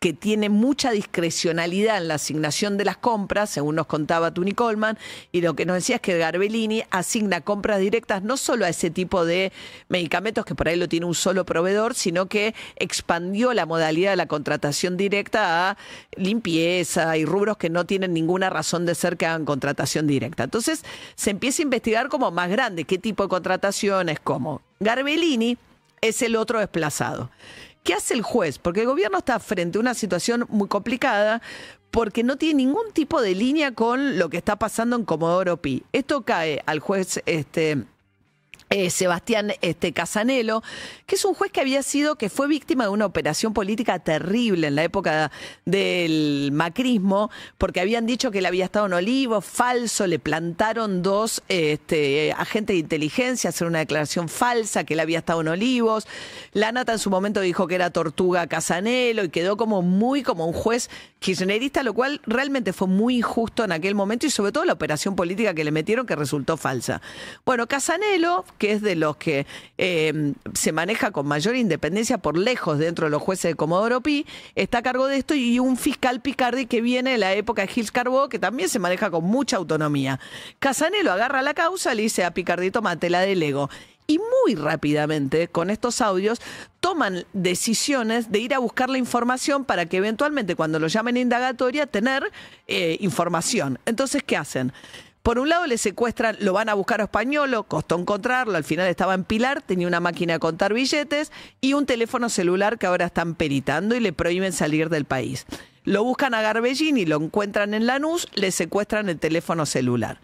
que tiene mucha discrecionalidad en la asignación de las compras, según nos contaba Tuni Coleman, y lo que nos decía es que Garbellini asigna compras directas no solo a ese tipo de medicamentos que por ahí lo tiene un solo proveedor, sino que expandió la modalidad de la contratación directa a limpieza y rubros que no tienen ninguna razón de ser que hagan contratación directa. Entonces se empieza a investigar como más grande qué tipo de contrataciones, cómo. Garbellini es el otro desplazado. ¿Qué hace el juez? Porque el gobierno está frente a una situación muy complicada porque no tiene ningún tipo de línea con lo que está pasando en Comodoro Pi. Esto cae al juez Sebastián Casanelo, que es un juez que fue víctima de una operación política terrible en la época del macrismo, porque habían dicho que él había estado en Olivos, falso, le plantaron dos agentes de inteligencia a hacer una declaración falsa que él había estado en Olivos. La Nata en su momento dijo que era Tortuga Casanelo y quedó como un juez kirchnerista, lo cual realmente fue muy injusto en aquel momento y sobre todo la operación política que le metieron que resultó falsa. Bueno, Casanelo, que es de los que se maneja con mayor independencia por lejos dentro de los jueces de Comodoro Pi, está a cargo de esto, y un fiscal Picardi que viene de la época de Gils Carbó, que también se maneja con mucha autonomía. Casanelo agarra la causa, le dice a Picardi, toma, te la delego. Y muy rápidamente, con estos audios, toman decisiones de ir a buscar la información para que eventualmente cuando lo llamen a indagatoria tener información. Entonces, ¿qué hacen? Por un lado le secuestran, lo van a buscar a Españolo, costó encontrarlo, al final estaba en Pilar, tenía una máquina de contar billetes y un teléfono celular que ahora están peritando y le prohíben salir del país. Lo buscan a Garbellini, lo encuentran en Lanús, le secuestran el teléfono celular.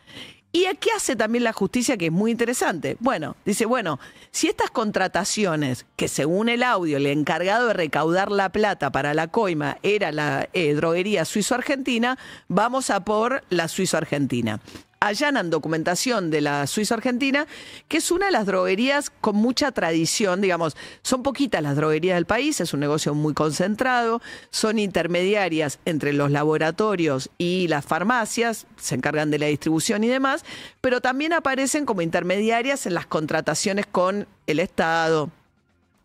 ¿Y qué hace también la justicia, que es muy interesante? Bueno, dice, si estas contrataciones, que según el audio, el encargado de recaudar la plata para la coima era la droguería Suizo-Argentina, vamos a por la Suizo-Argentina. Allanan documentación de la Suizo-Argentina, que es una de las droguerías con mucha tradición, digamos, son poquitas las droguerías del país, es un negocio muy concentrado, son intermediarias entre los laboratorios y las farmacias, se encargan de la distribución y demás, pero también aparecen como intermediarias en las contrataciones con el Estado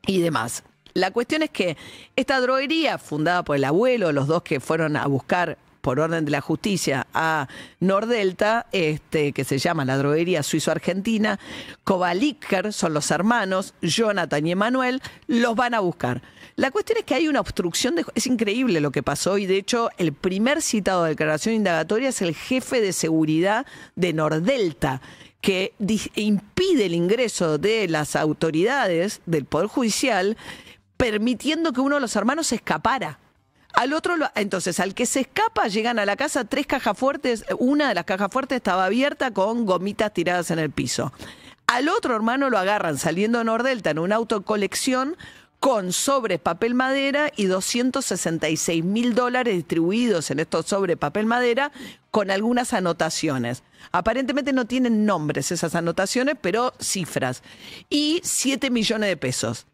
y demás. La cuestión es que esta droguería, fundada por el abuelo, los dos que fueron a buscar por orden de la justicia a Nordelta, que se llama la droguería Suizo-Argentina, Kovaliker, son los hermanos, Jonathan y Emanuel, los van a buscar. La cuestión es que hay una obstrucción, es increíble lo que pasó, y de hecho el primer citado de declaración indagatoria es el jefe de seguridad de Nordelta, que impide el ingreso de las autoridades del Poder Judicial, permitiendo que uno de los hermanos se escapara. Entonces, al que se escapa, llegan a la casa 3 cajas fuertes. Una de las cajas fuertes estaba abierta con gomitas tiradas en el piso. Al otro hermano lo agarran saliendo de Nordelta en un auto de colección con sobres papel madera y $266.000 distribuidos en estos sobres papel madera con algunas anotaciones. Aparentemente no tienen nombres esas anotaciones, pero cifras. Y 7 millones de pesos.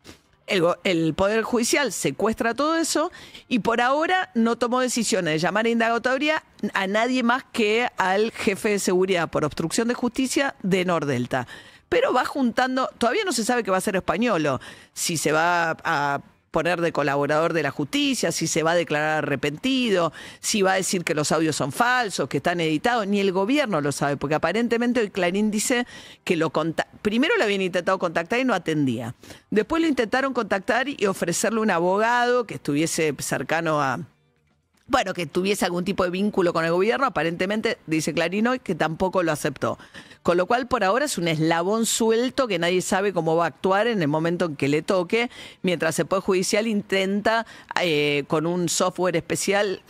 El Poder Judicial secuestra todo eso y por ahora no tomó decisiones de llamar a indagatoria a nadie más que al jefe de seguridad por obstrucción de justicia de Nordelta. Pero va juntando, todavía no se sabe qué va a hacer Españolo, si se va a poner de colaborador de la justicia, si se va a declarar arrepentido, si va a decir que los audios son falsos, que están editados, ni el gobierno lo sabe, porque aparentemente hoy Clarín dice que primero lo habían intentado contactar y no atendía. Después lo intentaron contactar y ofrecerle un abogado que estuviese cercano a... que tuviese algún tipo de vínculo con el gobierno, aparentemente, dice Clarín hoy, que tampoco lo aceptó. Con lo cual, por ahora es un eslabón suelto que nadie sabe cómo va a actuar en el momento en que le toque, mientras el Poder Judicial intenta, con un software especial,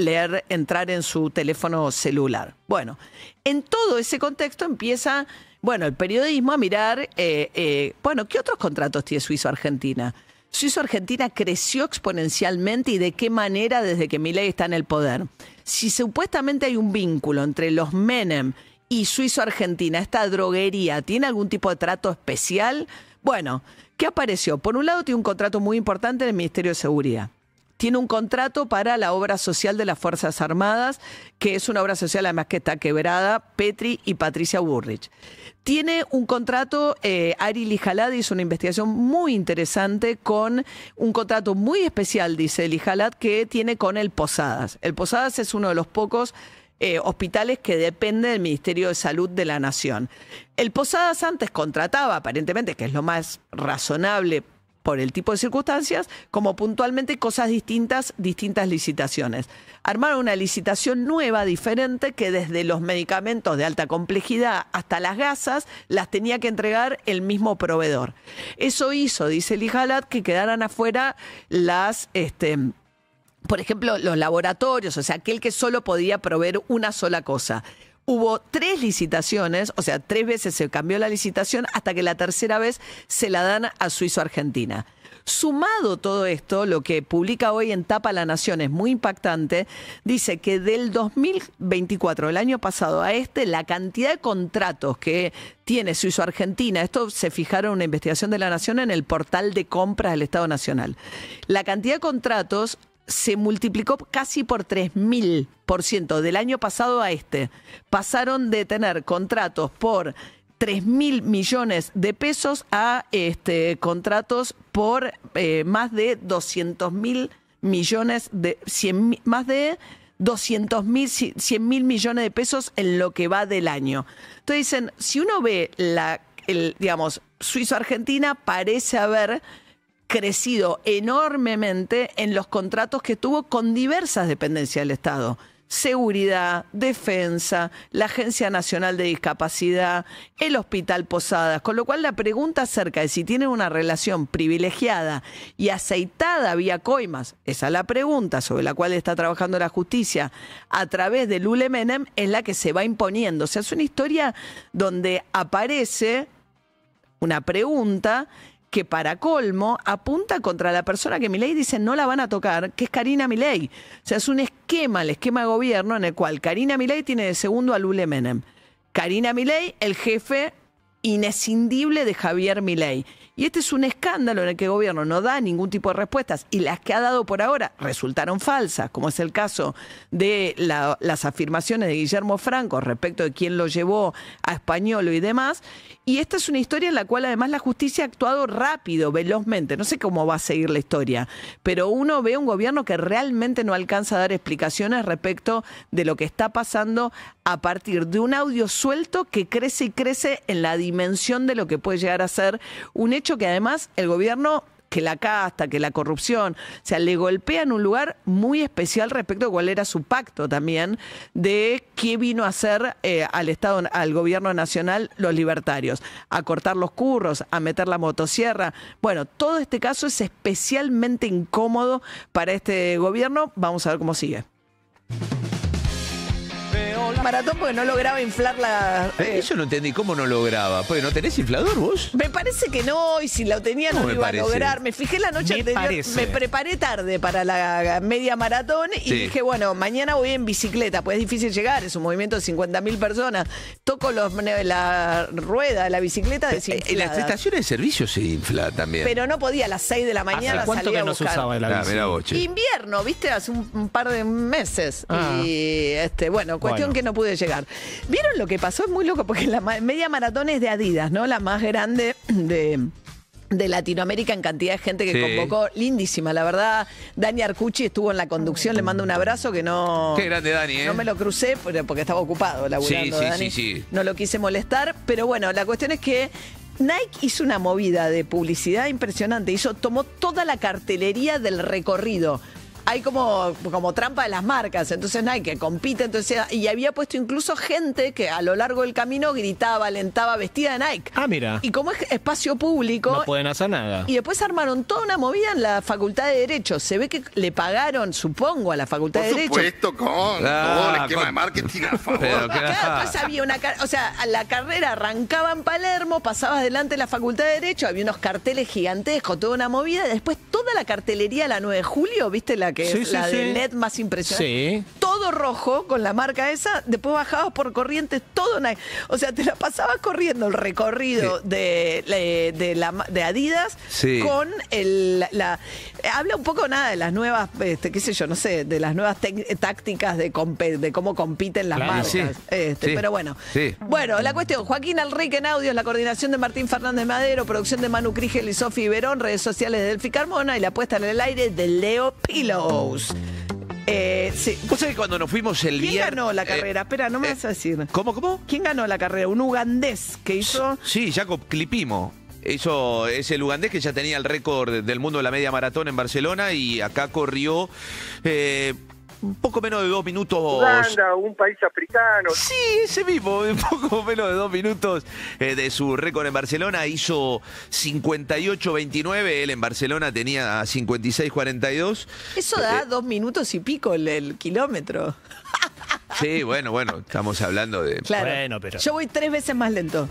entrar en su teléfono celular. Bueno, en todo ese contexto empieza, el periodismo a mirar, ¿qué otros contratos tiene Suizo-Argentina? Suizo-Argentina creció exponencialmente, y de qué manera desde que Milei está en el poder. Si supuestamente hay un vínculo entre los Menem y Suizo-Argentina, esta droguería, ¿tiene algún tipo de trato especial? ¿Qué apareció? Por un lado tiene un contrato muy importante en el Ministerio de Seguridad. tiene un contrato para la obra social de las Fuerzas Armadas, que es una obra social además que está quebrada, Petri y Patricia Bullrich. Tiene un contrato, Ari Lijalad hizo una investigación muy interesante con un contrato muy especial, dice Lijalad, que tiene con el Posadas. El Posadas es uno de los pocos hospitales que depende del Ministerio de Salud de la Nación. El Posadas antes contrataba, aparentemente, que es lo más razonable por el tipo de circunstancias, como puntualmente cosas distintas licitaciones. Armaron una licitación nueva, diferente, que desde los medicamentos de alta complejidad hasta las gasas las tenía que entregar el mismo proveedor. Eso hizo, dice Lijalad, que quedaran afuera las... por ejemplo, los laboratorios, o sea, aquel que solo podía proveer una sola cosa. Hubo 3 licitaciones, o sea, 3 veces se cambió la licitación hasta que la tercera vez se la dan a Suizo Argentina. Sumado todo esto, lo que publica hoy en Tapa La Nación es muy impactante, dice que del 2024, el año pasado, a la cantidad de contratos que tiene Suizo Argentina, esto se fijaron en una investigación de La Nación en el portal de compras del Estado Nacional, la cantidad de contratos se multiplicó casi por 3.000% del año pasado a Pasaron de tener contratos por 3.000 millones de pesos a contratos por más de 200.000 millones de... más de 100.000 millones de pesos en lo que va del año. Entonces dicen, si uno ve digamos, Suizo Argentina parece haber crecido enormemente en los contratos que tuvo con diversas dependencias del Estado. Seguridad, Defensa, la Agencia Nacional de Discapacidad, el Hospital Posadas, con lo cual la pregunta acerca de si tienen una relación privilegiada y aceitada vía coimas, esa es la pregunta sobre la cual está trabajando la justicia a través de Lule Menem, es la que se va imponiendo. O sea, es una historia donde aparece una pregunta que para colmo apunta contra la persona que Milei dice no la van a tocar, que es Karina Milei. O sea, es un esquema, el esquema de gobierno en el cual Karina Milei tiene de segundo a Lule Menem. Karina Milei, el jefe inescindible de Javier Milei. Y este es un escándalo en el que el gobierno no da ningún tipo de respuestas y las que ha dado por ahora resultaron falsas, como es el caso de las afirmaciones de Guillermo Franco respecto de quién lo llevó a Españolo y demás. Y esta es una historia en la cual además la justicia ha actuado rápido, velozmente. No sé cómo va a seguir la historia, pero uno ve un gobierno que realmente no alcanza a dar explicaciones respecto de lo que está pasando a partir de un audio suelto que crece y crece en la dimensión de lo que puede llegar a ser un hecho que además el gobierno, que la casta, que la corrupción, o sea, le golpea en un lugar muy especial respecto a cuál era su pacto también de qué vino a hacer al Estado, al gobierno nacional, los libertarios, a cortar los curros, a meter la motosierra. Bueno, todo este caso es especialmente incómodo para este gobierno. Vamos a ver cómo sigue. Maratón porque no lograba inflar la... Eso no entendí, ¿cómo no lograba? Pues ¿no tenés inflador vos? Me parece que no, y si lo tenía no lo iba a lograr. Me fijé la noche anterior, me preparé tarde para la media maratón y dije, bueno, mañana voy en bicicleta, pues es difícil llegar, es un movimiento de 50.000 personas. Toco la rueda de la bicicleta desinflada. En las estaciones de servicio se infla también. Pero no podía a las 6 de la mañana salir a buscar. ¿Cuánto que no se usaba la bici? Invierno, ¿viste? Hace un par de meses. Y bueno, cuestión que no pude llegar. ¿Vieron lo que pasó? Es muy loco porque la media maratón es de Adidas, ¿no? La más grande de Latinoamérica en cantidad de gente que convocó. Lindísima, la verdad. Dani Arcucci estuvo en la conducción, le mando un abrazo que no... Qué grande Dani, ¿eh? No me lo crucé porque estaba ocupado laburando, Dani. Sí. No lo quise molestar, pero bueno, la cuestión es que Nike hizo una movida de publicidad impresionante. Tomó toda la cartelería del recorrido. Hay como trampa de las marcas, entonces Nike compite, y había puesto incluso gente que a lo largo del camino gritaba, alentaba, vestida de Nike. Ah, mira. Y como es espacio público... No pueden hacer nada. Y después armaron toda una movida en la Facultad de Derecho. Se ve que le pagaron, supongo, a la Facultad de Derecho. Por supuesto, con todo el esquema de marketing a favor. Claro, entonces había la carrera arrancaba en Palermo, pasabas delante de la Facultad de Derecho, había unos carteles gigantescos, toda una movida, y después toda la cartelería de la 9 de julio, ¿viste? La que es la de LED más impresionante. Sí. Todo todo rojo con la marca esa, después bajabas por Corrientes todo night. O sea, te la pasabas corriendo el recorrido de Adidas con habla un poco de las nuevas, qué sé yo, no sé, de las nuevas tácticas de cómo compiten las marcas. Pero bueno. Bueno, la cuestión, Joaquín Alrique en audios, la coordinación de Martín Fernández Madero, producción de Manu Crígel y Sofi Verón, redes sociales de Delphi Carmona y la puesta en el aire de Leo Pillows. ¿Vos sabés que cuando nos fuimos el viernes? ¿Quién ganó la carrera? Espera, no me vas a decir. ¿Cómo? ¿Quién ganó la carrera? Un ugandés que hizo... Sí, Jacob Clipimo. Eso es el ugandés que ya tenía el récord del mundo de la media maratón en Barcelona y acá corrió un poco menos de 2 minutos. Uganda, un país africano. Sí, ese mismo, un poco menos de 2 minutos de su récord en Barcelona. Hizo 58.29, él en Barcelona tenía 56.42. Eso da 2 minutos y pico el kilómetro. Sí, bueno, estamos hablando de... Claro, pero... Yo voy 3 veces más lento.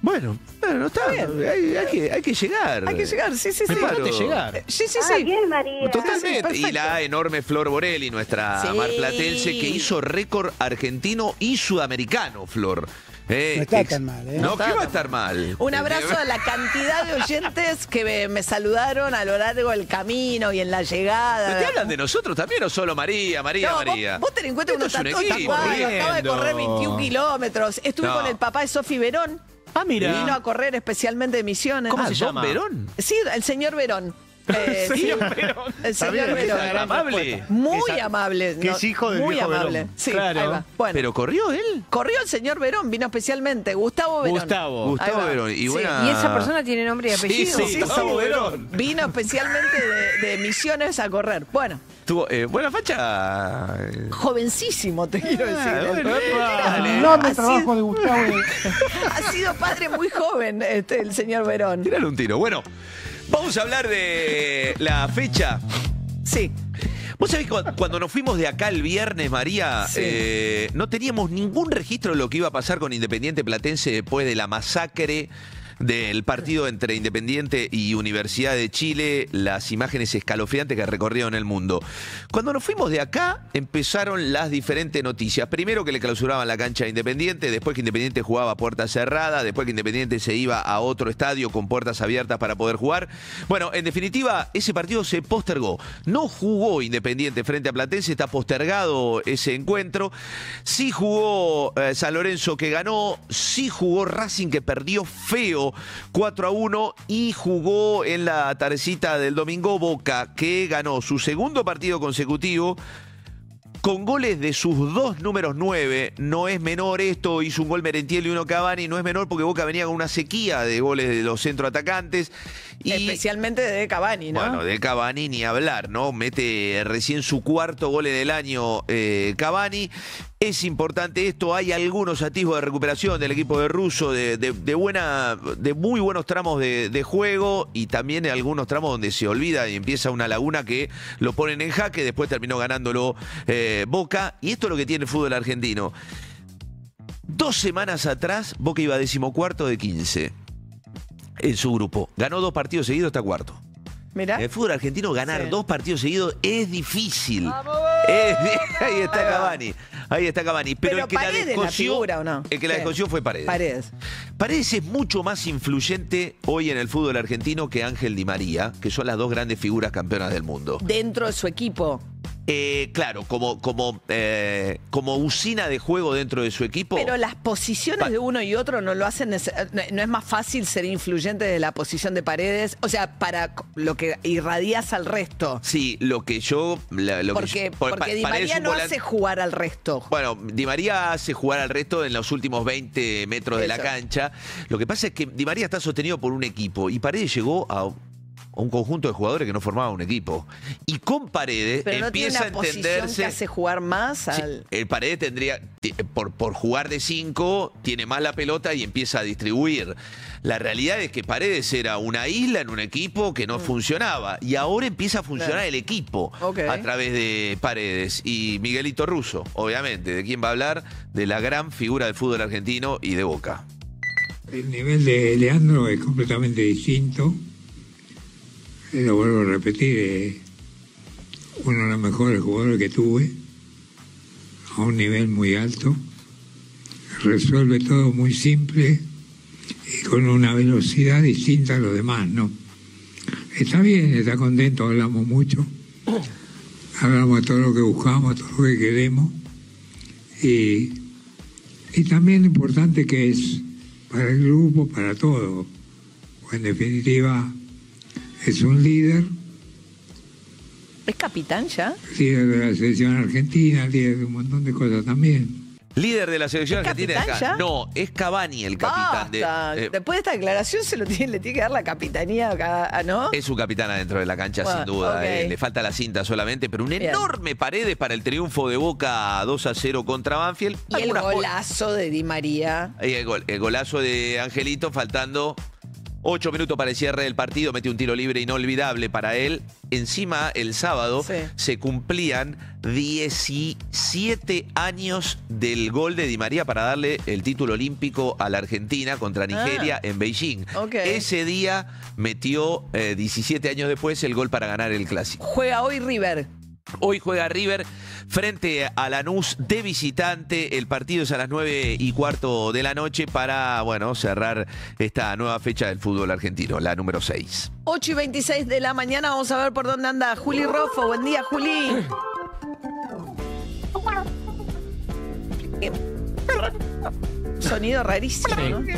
Bueno, no está bien. Hay que llegar. Hay que llegar, sí. Llegar. Sí. Bien, María. Totalmente. Sí, y la enorme Flor Borelli, nuestra marplatense, que hizo récord argentino y sudamericano, Flor. No está tan mal, ¿eh? No, ¿qué va a estar mal? Un abrazo a la cantidad de oyentes que me saludaron a lo largo del camino y en la llegada. ¿Pero te hablan de nosotros también o solo María? Vos tenés en cuenta que uno está todo igual, acaba de correr 21 kilómetros. Estuve con el papá de Sofi Verón. Ah, mira. Vino a correr especialmente de Misiones. ¿Cómo se llama? ¿Verón? Sí, el señor Verón. El señor Verón. Amable. Muy amable. Que es hijo del viejo Verón. Sí, claro. ahí va. Bueno, ¿Pero corrió él? corrió el señor Verón, vino especialmente. Gustavo Verón. Gustavo Verón. Y, buena... ¿Y esa persona tiene nombre y apellido? Sí, Gustavo Verón. Vino especialmente de Misiones a correr. Bueno. Tuvo buena facha. Jovencísimo, te quiero decir. Enorme trabajo de Gustavo. Ha sido padre muy joven el señor Verón. Tírale un tiro. Bueno, vamos a hablar de la fecha. Sí. Vos sabés que cuando nos fuimos de acá el viernes, María, no teníamos ningún registro de lo que iba a pasar con Independiente Platense después de la masacre del partido entre Independiente y Universidad de Chile, las imágenes escalofriantes que recorrieron el mundo. Cuando nos fuimos de acá, empezaron las diferentes noticias. Primero que le clausuraban la cancha a Independiente, después que Independiente jugaba a puerta cerrada, después que Independiente se iba a otro estadio con puertas abiertas para poder jugar. Bueno, en definitiva, ese partido se postergó. No jugó Independiente frente a Platense, está postergado ese encuentro. Sí jugó San Lorenzo, que ganó. Sí jugó Racing, que perdió feo 4-1, y jugó en la tardecita del domingo Boca, que ganó su segundo partido consecutivo con goles de sus 2 números 9. No es menor esto, hizo un gol Merentiel y uno Cavani, no es menor porque Boca venía con una sequía de goles de los centroatacantes. Y, especialmente de Cavani, ¿no? Bueno, de Cavani ni hablar, ¿no? Mete recién su 4º gol del año Cavani. Es importante esto, hay algunos atisbos de recuperación del equipo de Russo, de muy buenos tramos de juego, y también de algunos tramos donde se olvida y empieza una laguna que lo ponen en jaque. Después terminó ganándolo Boca, y esto es lo que tiene el fútbol argentino. 2 semanas atrás, Boca iba 14º de 15 en su grupo. Ganó 2 partidos seguidos, está 4º. Mirá. En el fútbol argentino ganar 2 partidos seguidos es difícil. Ahí está Cavani. Ahí está Cavani. Pero el que Paredes la descoció, la figura, ¿o no? El que la descoció fue Paredes. Paredes es mucho más influyente hoy en el fútbol argentino que Ángel Di María, que son las 2 grandes figuras campeonas del mundo. Dentro de su equipo. Claro, como usina de juego dentro de su equipo. Pero las posiciones de uno y otro no lo hacen. No es más fácil ser influyente de la posición de Paredes. O sea, para lo que irradias al resto. Sí, lo que yo. Porque Di María no hace jugar al resto. Bueno, Di María hace jugar al resto en los últimos 20 metros de la cancha. Lo que pasa es que Di María está sostenido por un equipo y Paredes llegó a un conjunto de jugadores que no formaba un equipo. Y con Paredes pero empieza no a entenderse. Que hace jugar más al... El Paredes tendría, por jugar de 5, tiene más la pelota y empieza a distribuir. La realidad es que Paredes era una isla en un equipo que no funcionaba. Y ahora empieza a funcionar el equipo a través de Paredes. Y Miguelito Russo, obviamente. ¿De quién va a hablar? De la gran figura del fútbol argentino y de Boca. El nivel de Leandro es completamente distinto. Lo vuelvo a repetir, uno de los mejores jugadores que tuve. a un nivel muy alto, resuelve todo muy simple y con una velocidad distinta a los demás, ¿no? Está bien, está contento, hablamos mucho, hablamos de todo lo que buscamos, todo lo que queremos, y también lo importante que es para el grupo, para todo. En definitiva, es un líder. ¿Es capitán ya? Líder de la selección argentina, líder de un montón de cosas también. Líder de la selección argentina. ¿Ya? No, es Cavani el capitán. Después de esta declaración le tiene que dar la capitanía acá, ¿no? Es su capitán adentro de la cancha, Bueno, sin duda. ok. Le falta la cinta solamente, pero un Bien. enorme Paredes para el triunfo de Boca 2-0 contra Banfield. Y el golazo de Di María. Y el golazo de Angelito, faltando 8 minutos para el cierre del partido, mete un tiro libre inolvidable para él. Encima, el sábado se cumplían 17 años del gol de Di María para darle el título olímpico a la Argentina contra Nigeria en Beijing. Ese día metió, 17 años después, el gol para ganar el clásico. Juega hoy River. Hoy juega River frente a Lanús de visitante. El partido es a las 9:15 de la noche para, bueno, cerrar esta nueva fecha del fútbol argentino, la número 6. 8:26 de la mañana, vamos a ver por dónde anda Juli Roffo. Buen día, Juli. Sonido rarísimo, ¿no? Leí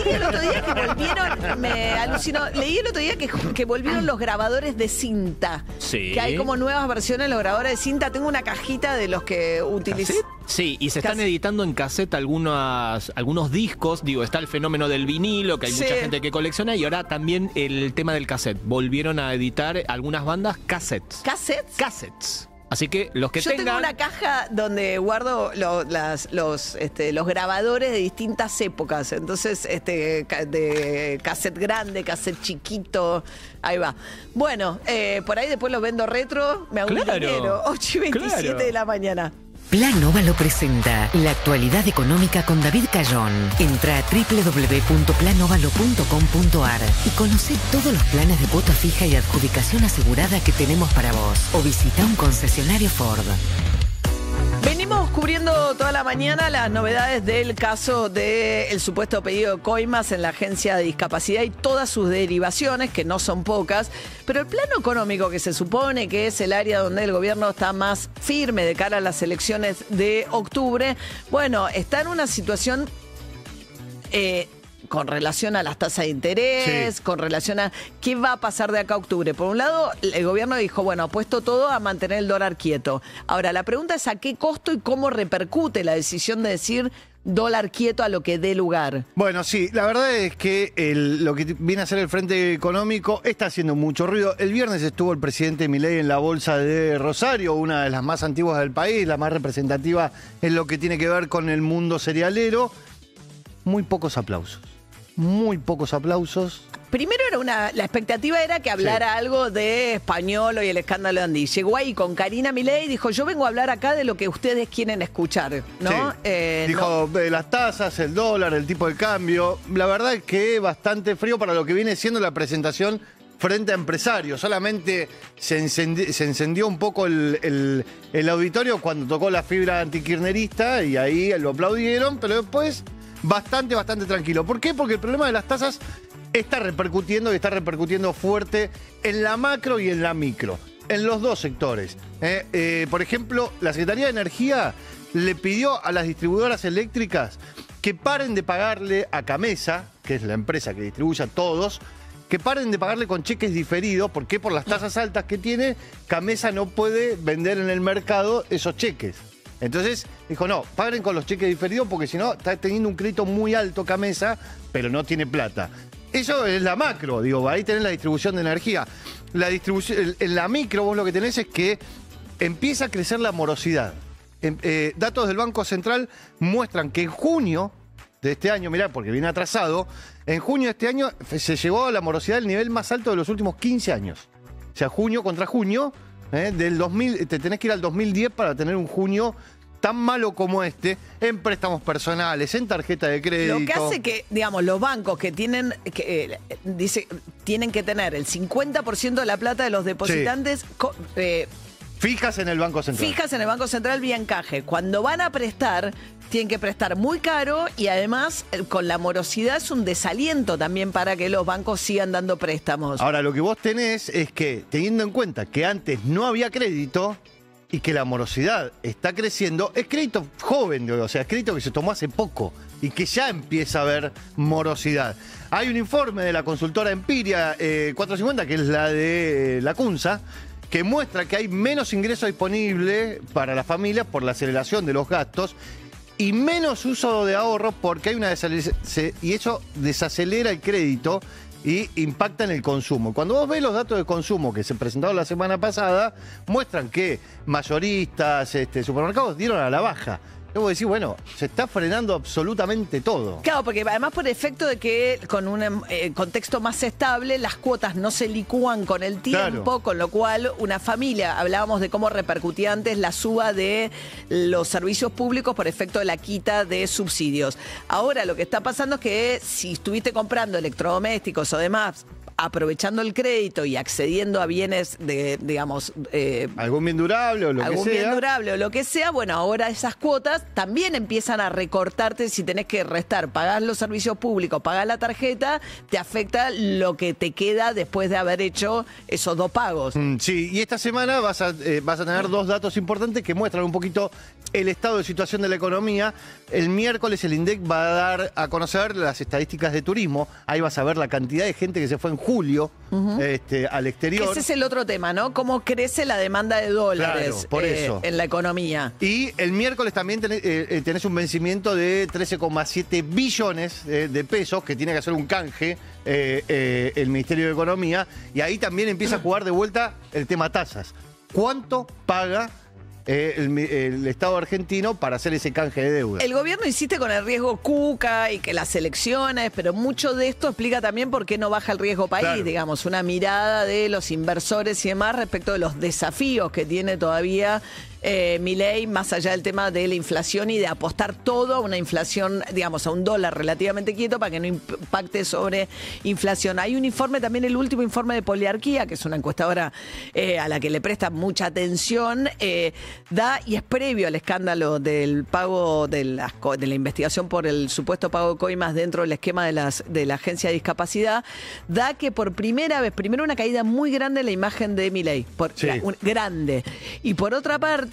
el otro día que volvieron, me alucinó, leí el otro día que volvieron los grabadores de cinta. Sí. Que hay como nuevas versiones de los grabadores de cinta. Tengo una cajita de los que utilicé. Sí, y se están editando en cassette algunos discos. Digo, está el fenómeno del vinilo, que hay mucha gente que colecciona, y ahora también el tema del cassette. Volvieron a editar algunas bandas cassettes. ¿Cassettes? Cassettes. Así que los que Yo tengo una caja donde guardo los grabadores de distintas épocas. Entonces, de cassette grande, cassette chiquito. Ahí va. Bueno, por ahí después lo vendo retro. Me hago un dinero. 8:27 de la mañana. Plan Nova lo presenta la actualidad económica con David Cayón. Entra a www.planovalo.com.ar y conoce todos los planes de cuota fija y adjudicación asegurada que tenemos para vos. O visita un concesionario Ford. Venimos cubriendo toda la mañana las novedades del caso del supuesto pedido de coimas en la Agencia de Discapacidad y todas sus derivaciones, que no son pocas, pero el plano económico, que se supone que es el área donde el gobierno está más firme de cara a las elecciones de octubre, bueno, está en una situación con relación a las tasas de interés, con relación a qué va a pasar de acá a octubre. Por un lado, el gobierno dijo, bueno, ha puesto todo a mantener el dólar quieto. Ahora, la pregunta es a qué costo y cómo repercute la decisión de decir dólar quieto a lo que dé lugar. Bueno, sí, la verdad es que lo que viene a ser el Frente Económico está haciendo mucho ruido. El viernes estuvo el presidente Milei en la Bolsa de Rosario, una de las más antiguas del país, la más representativa en lo que tiene que ver con el mundo cerealero. Muy pocos aplausos. Muy pocos aplausos. Primero la expectativa era que hablara algo de Españolo y el escándalo de Andí. Llegó ahí con Karina Milei y dijo, yo vengo a hablar acá de lo que ustedes quieren escuchar, ¿no? Sí. Dijo las tasas, el dólar, el tipo de cambio. La verdad es que bastante frío para lo que viene siendo la presentación frente a empresarios. Solamente se encendió un poco el auditorio cuando tocó la fibra antikirchnerista y ahí lo aplaudieron, pero después bastante tranquilo. ¿Por qué? Porque el problema de las tasas está repercutiendo y está repercutiendo fuerte en la macro y en la micro, en los dos sectores. Por ejemplo, la Secretaría de Energía le pidió a las distribuidoras eléctricas que paren de pagarle a Camesa, que es la empresa que distribuye a todos, que paren de pagarle con cheques diferidos, porque por las tasas altas que tiene, Camesa no puede vender en el mercado esos cheques. Entonces dijo, no, paguen con los cheques diferidos porque si no está teniendo un crédito muy alto Camesa, pero no tiene plata. Eso es la macro, digo, ahí tenés la distribución de energía. En la micro vos lo que tenés es que empieza a crecer la morosidad. Datos del Banco Central muestran que en junio de este año, mirá, porque viene atrasado, en junio de este año se llegó a la morosidad del nivel más alto de los últimos 15 años. O sea, junio contra junio, del 2000, te tenés que ir al 2010 para tener un junio tan malo como este, en préstamos personales, en tarjeta de crédito. Lo que hace que, digamos, los bancos que tienen que tienen que tener el 50% de la plata de los depositantes Fijas en el Banco Central. Fijas en el Banco Central vía encaje. Cuando van a prestar, tienen que prestar muy caro y además con la morosidad es un desaliento también para que los bancos sigan dando préstamos. Ahora, lo que vos tenés es que, teniendo en cuenta que antes no había crédito y que la morosidad está creciendo, es crédito joven, o sea, es crédito que se tomó hace poco y que ya empieza a haber morosidad. Hay un informe de la consultora Empiria 450, que es la de la CUNSA, que muestra que hay menos ingreso disponible para las familias por la aceleración de los gastos y menos uso de ahorro porque hay una desaceleración, y eso desacelera el crédito y impacta en el consumo. Cuando vos ves los datos de consumo que se presentaron la semana pasada, muestran que mayoristas, supermercados dieron a la baja. Luego decir, bueno, se está frenando absolutamente todo. Claro, porque además por efecto de que con un contexto más estable, las cuotas no se licúan con el tiempo, claro. Con lo cual una familia, hablábamos de cómo repercutía antes la suba de los servicios públicos por efecto de la quita de subsidios. Ahora lo que está pasando es que si estuviste comprando electrodomésticos o demás, aprovechando el crédito y accediendo a bienes de, digamos... algún bien durable o lo que sea. Algún bien durable o lo que sea, bueno, ahora esas cuotas también empiezan a recortarte si tenés que restar, pagás los servicios públicos, pagás la tarjeta, te afecta lo que te queda después de haber hecho esos dos pagos. Sí, y esta semana vas a tener dos datos importantes que muestran un poquito el estado de situación de la economía. El miércoles el INDEC va a dar a conocer las estadísticas de turismo. Ahí vas a ver la cantidad de gente que se fue en julio al exterior. Ese es el otro tema, ¿no? Cómo crece la demanda de dólares, claro, por eso. En la economía. Y el miércoles también tenés un vencimiento de 13,7 billones de pesos que tiene que hacer un canje el Ministerio de Economía. Y ahí también empieza a jugar de vuelta el tema tasas. ¿Cuánto paga el Estado argentino para hacer ese canje de deuda? El gobierno insiste con el riesgo Cuca y que las elecciones, pero mucho de esto explica también por qué no baja el riesgo país, claro. Digamos, una mirada de los inversores y demás respecto de los desafíos que tiene todavía Milei, más allá del tema de la inflación y de apostar todo a una inflación, digamos, a un dólar relativamente quieto para que no impacte sobre inflación. Hay un informe también, el último informe de Poliarquía, que es una encuestadora a la que le prestan mucha atención, da, y es previo al escándalo del pago de la investigación por el supuesto pago de coimas dentro del esquema de la Agencia de Discapacidad, da que por primera vez, primero una caída muy grande en la imagen de Milei, sí. Grande, y por otra parte,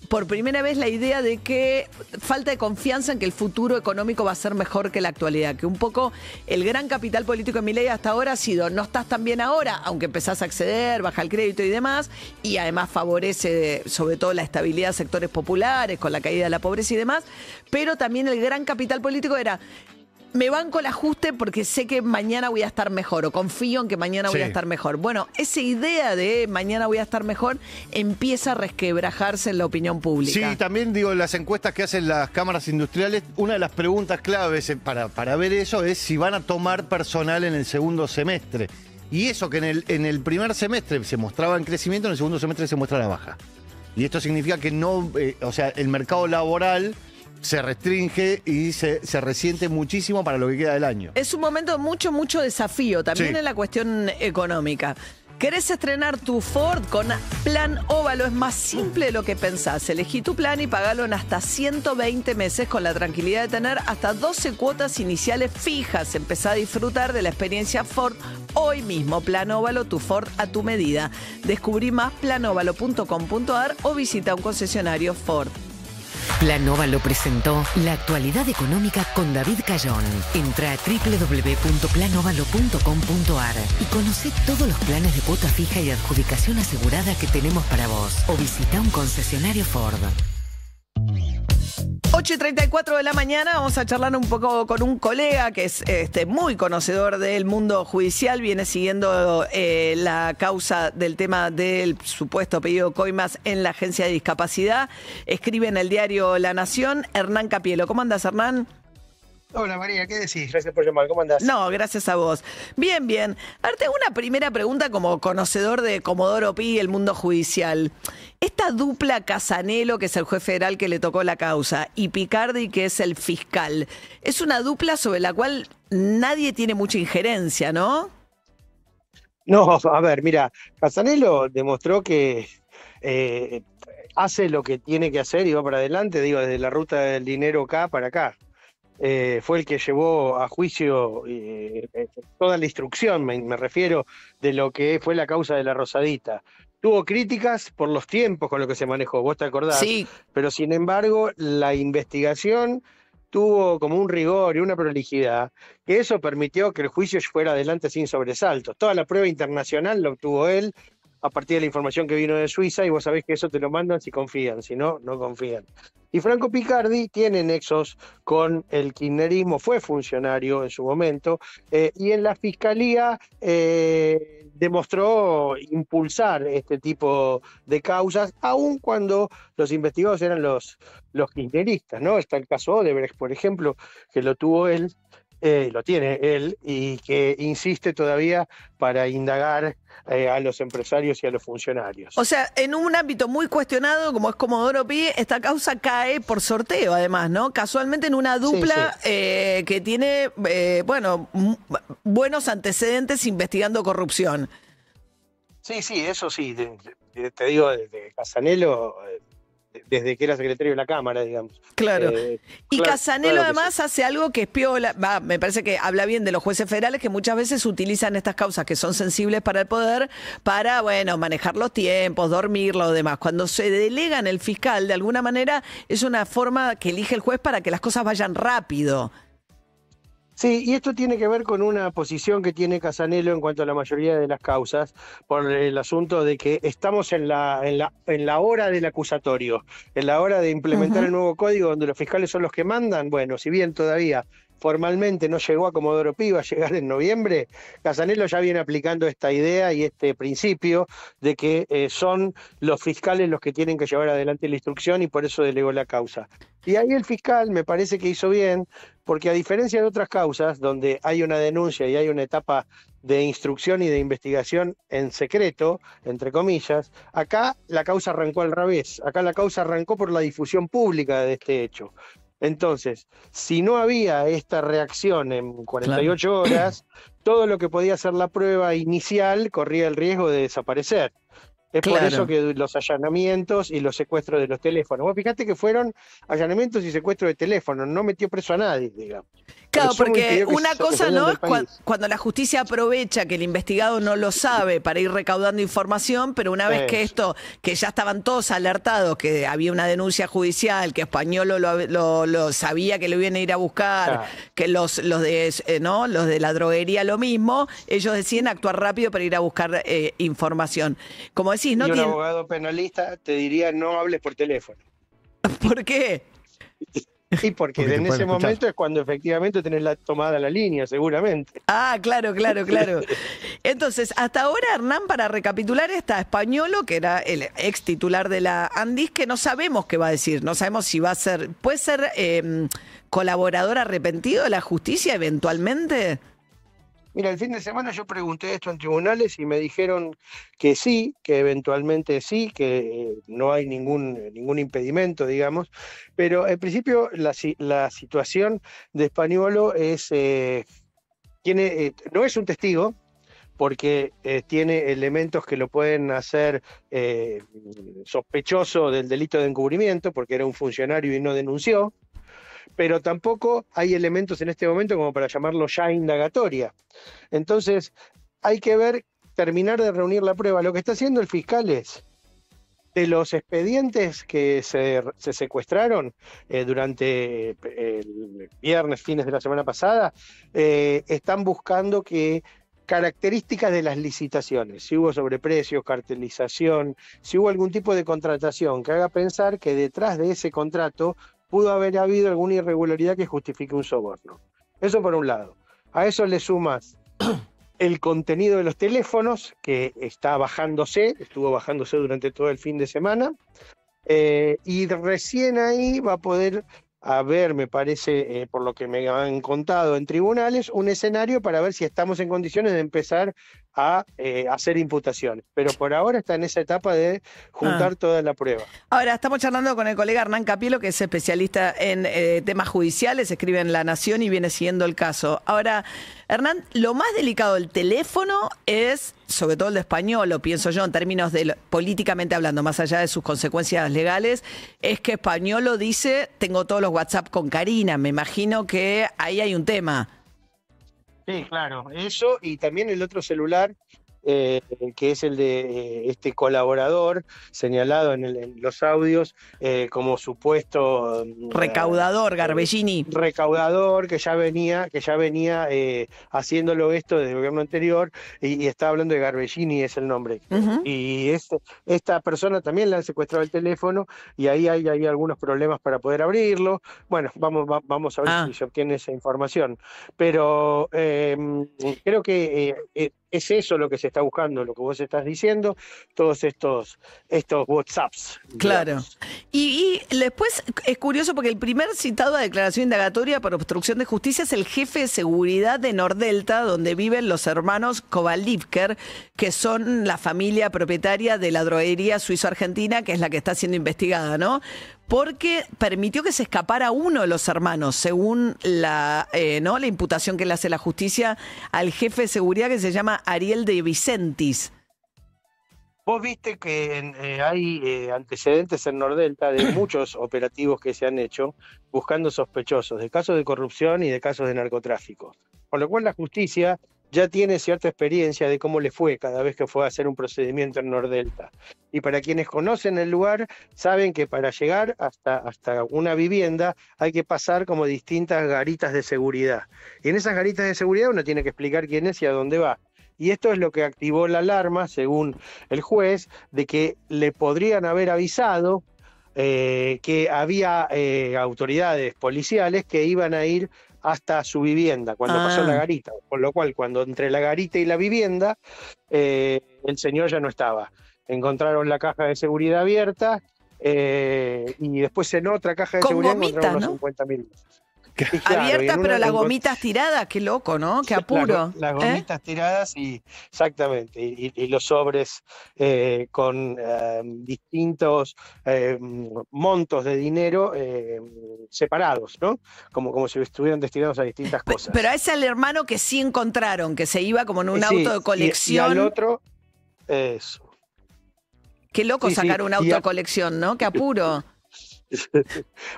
por primera vez la idea de que falta de confianza en que el futuro económico va a ser mejor que la actualidad, que un poco el gran capital político de Milei hasta ahora ha sido, no estás tan bien ahora, aunque empezás a acceder, baja el crédito y demás, y además favorece sobre todo la estabilidad de sectores populares con la caída de la pobreza y demás, pero también el gran capital político era... Me banco el ajuste porque sé que mañana voy a estar mejor, o confío en que mañana voy a estar mejor. Bueno, esa idea de mañana voy a estar mejor empieza a resquebrajarse en la opinión pública. Sí, también digo, las encuestas que hacen las cámaras industriales, una de las preguntas claves para ver eso es si van a tomar personal en el segundo semestre. Y eso que en el primer semestre se mostraba en crecimiento, en el segundo semestre se muestra a la baja. Y esto significa que no, o sea, el mercado laboral se restringe y se resiente muchísimo para lo que queda del año. Es un momento de mucho desafío, también en la cuestión económica. ¿Querés estrenar tu Ford con Plan Óvalo? Es más simple de lo que pensás. Elegí tu plan y pagalo en hasta 120 meses con la tranquilidad de tener hasta 12 cuotas iniciales fijas. Empezá a disfrutar de la experiencia Ford hoy mismo. Plan Óvalo, tu Ford a tu medida. Descubrí más planovalo.com.ar o visita un concesionario Ford. Plan Óvalo presentó la actualidad económica con David Cayón. Entra a www.planovalo.com.ar y conoce todos los planes de cuota fija y adjudicación asegurada que tenemos para vos. O visita un concesionario Ford. 8:34 de la mañana, vamos a charlar un poco con un colega que es muy conocedor del mundo judicial, viene siguiendo la causa del tema del supuesto pedido de coimas en la Agencia de Discapacidad. Escribe en el diario La Nación, Hernán Capielo. ¿Cómo andás, Hernán? Hola María, ¿qué decís? Gracias por llamar, ¿cómo andás? No, gracias a vos. Bien, bien. A ver, te hago una primera pregunta como conocedor de Comodoro Pi y el mundo judicial. Esta dupla Casanelo, que es el juez federal que le tocó la causa, y Picardi, que es el fiscal, es una dupla sobre la cual nadie tiene mucha injerencia, ¿no? No, a ver, mira, Casanelo demostró que hace lo que tiene que hacer y va para adelante, digo, desde la ruta del dinero acá para acá. Fue el que llevó a juicio toda la instrucción, me refiero, de lo que fue la causa de la Rosadita. Tuvo críticas por los tiempos con lo que se manejó, vos te acordás, sí. Pero sin embargo la investigación tuvo como un rigor y una prolijidad, que eso permitió que el juicio fuera adelante sin sobresaltos. Toda la prueba internacional la obtuvo él a partir de la información que vino de Suiza, y vos sabés que eso te lo mandan si confían, si no, no confían. Y Franco Picardi tiene nexos con el kirchnerismo, fue funcionario en su momento, y en la Fiscalía demostró impulsar este tipo de causas, aun cuando los investigados eran los kirchneristas, ¿no? Está el caso Odebrecht, por ejemplo, que lo tuvo él, lo tiene él, y que insiste todavía para indagar a los empresarios y a los funcionarios. O sea, en un ámbito muy cuestionado, como es Comodoro Pi, esta causa cae por sorteo, además, ¿no? Casualmente en una dupla que tiene, buenos antecedentes investigando corrupción. Sí, eso sí, te digo, desde Casanelo, desde que era secretario de la Cámara, digamos. Claro. Y claro, Casanelo claro además hace algo que es piola, me parece que habla bien de los jueces federales, que muchas veces utilizan estas causas que son sensibles para el poder, para, manejar los tiempos, dormirlo, demás. Cuando se delega en el fiscal, de alguna manera, es una forma que elige el juez para que las cosas vayan rápido. Sí, y esto tiene que ver con una posición que tiene Casanelo en cuanto a la mayoría de las causas, por el asunto de que estamos en la hora del acusatorio, en la hora de implementar el nuevo código donde los fiscales son los que mandan. Bueno, si bien todavía formalmente no llegó a Comodoro Pi, va a llegar en noviembre, Casanelo ya viene aplicando esta idea y este principio de que son los fiscales los que tienen que llevar adelante la instrucción, y por eso delegó la causa. Y ahí el fiscal me parece que hizo bien, porque a diferencia de otras causas donde hay una denuncia y hay una etapa de instrucción y de investigación en secreto, entre comillas, acá la causa arrancó al revés. Acá la causa arrancó por la difusión pública de este hecho. Entonces, si no había esta reacción en 48 horas, todo lo que podía ser la prueba inicial corría el riesgo de desaparecer. Es por eso que los allanamientos y los secuestros de los teléfonos. Vos fíjate que fueron allanamientos y secuestros de teléfonos, no metió preso a nadie, digamos. Claro, porque una cosa no es cuando la justicia aprovecha que el investigado no lo sabe para ir recaudando información, pero una vez que esto, que ya estaban todos alertados, que había una denuncia judicial, que Españolo lo sabía que lo iban a ir a buscar, que los de la droguería lo mismo, ellos deciden actuar rápido para ir a buscar información. Como decís, no y un abogado penalista te diría no hables por teléfono. ¿Por qué? Sí, porque en ese momento es cuando efectivamente tenés tomada la línea, seguramente. Ah, claro. Entonces, hasta ahora, Hernán, para recapitular, está Españolo, que era el ex titular de la Andis, que no sabemos qué va a decir, no sabemos si va a ser, ¿puede ser colaborador arrepentido de la justicia eventualmente? Mira, el fin de semana yo pregunté esto en tribunales y me dijeron que sí, que eventualmente sí, que no hay ningún impedimento, digamos, pero en principio la situación de Españolo es, no es un testigo, porque tiene elementos que lo pueden hacer sospechoso del delito de encubrimiento, porque era un funcionario y no denunció, pero tampoco hay elementos en este momento como para llamarlo ya indagatoria. Entonces, hay que terminar de reunir la prueba. Lo que está haciendo el fiscal es, de los expedientes que se secuestraron durante el viernes, fines de la semana pasada, están buscando características de las licitaciones, si hubo sobreprecios, cartelización, si hubo algún tipo de contratación que haga pensar que detrás de ese contrato pudo haber habido alguna irregularidad que justifique un soborno. Eso por un lado. A eso le sumas el contenido de los teléfonos, que estuvo bajándose durante todo el fin de semana, y recién ahí va a poder haber, me parece, por lo que me han contado en tribunales, un escenario para ver si estamos en condiciones de empezar a hacer imputaciones. Pero por ahora está en esa etapa de juntar toda la prueba. Ahora, estamos charlando con el colega Hernán Capielo, que es especialista en temas judiciales, escribe en La Nación y viene siguiendo el caso. Ahora, Hernán, lo más delicado del teléfono es, sobre todo el de Españolo, pienso yo, en términos de políticamente hablando, más allá de sus consecuencias legales, es que Españolo dice, tengo todos los WhatsApp con Karina. Me imagino que ahí hay un tema. Sí, claro, eso y también el otro celular, que es el de este colaborador señalado en los audios como supuesto recaudador, Garbellini. Recaudador, que ya venía haciéndolo esto desde el gobierno anterior, y está hablando de Garbellini, es el nombre. Y esta persona también le han secuestrado el teléfono y ahí hay algunos problemas para poder abrirlo. Bueno, vamos a ver si se obtiene esa información. Pero creo que es eso lo que se está buscando, lo que vos estás diciendo, todos estos WhatsApps. Claro. Y después es curioso porque el primer citado a declaración indagatoria por obstrucción de justicia es el jefe de seguridad de Nordelta, donde viven los hermanos Kovalivker, que son la familia propietaria de la droguería suizo-argentina, que es la que está siendo investigada, ¿no? Porque permitió que se escapara uno de los hermanos, según la imputación que le hace la justicia al jefe de seguridad, que se llama Ariel de Vicentis. Vos viste que hay antecedentes en Nordelta de muchos operativos que se han hecho buscando sospechosos de casos de corrupción y de casos de narcotráfico. Por lo cual la justicia ya tiene cierta experiencia de cómo le fue cada vez que fue a hacer un procedimiento en Nordelta. Y para quienes conocen el lugar, saben que para llegar hasta una vivienda hay que pasar como distintas garitas de seguridad. Y en esas garitas de seguridad uno tiene que explicar quién es y a dónde va. Y esto es lo que activó la alarma, según el juez, de que le podrían haber avisado que había autoridades policiales que iban a ir hasta su vivienda cuando pasó la garita, con lo cual cuando entre la garita y la vivienda el señor ya no estaba. Encontraron la caja de seguridad abierta y después en otra caja de seguridad encontraron unos 50.000 pesos. Claro, abierta, pero las gomitas tiradas, qué loco, ¿no? Qué apuro. Las gomitas tiradas y exactamente, y los sobres con distintos montos de dinero separados, ¿no? Como si estuvieran destinados a distintas cosas. Pero a ese al hermano que sí encontraron, que se iba como en un auto de colección. Y al otro, eso. Qué loco sacar un auto de colección, ¿no? Qué apuro.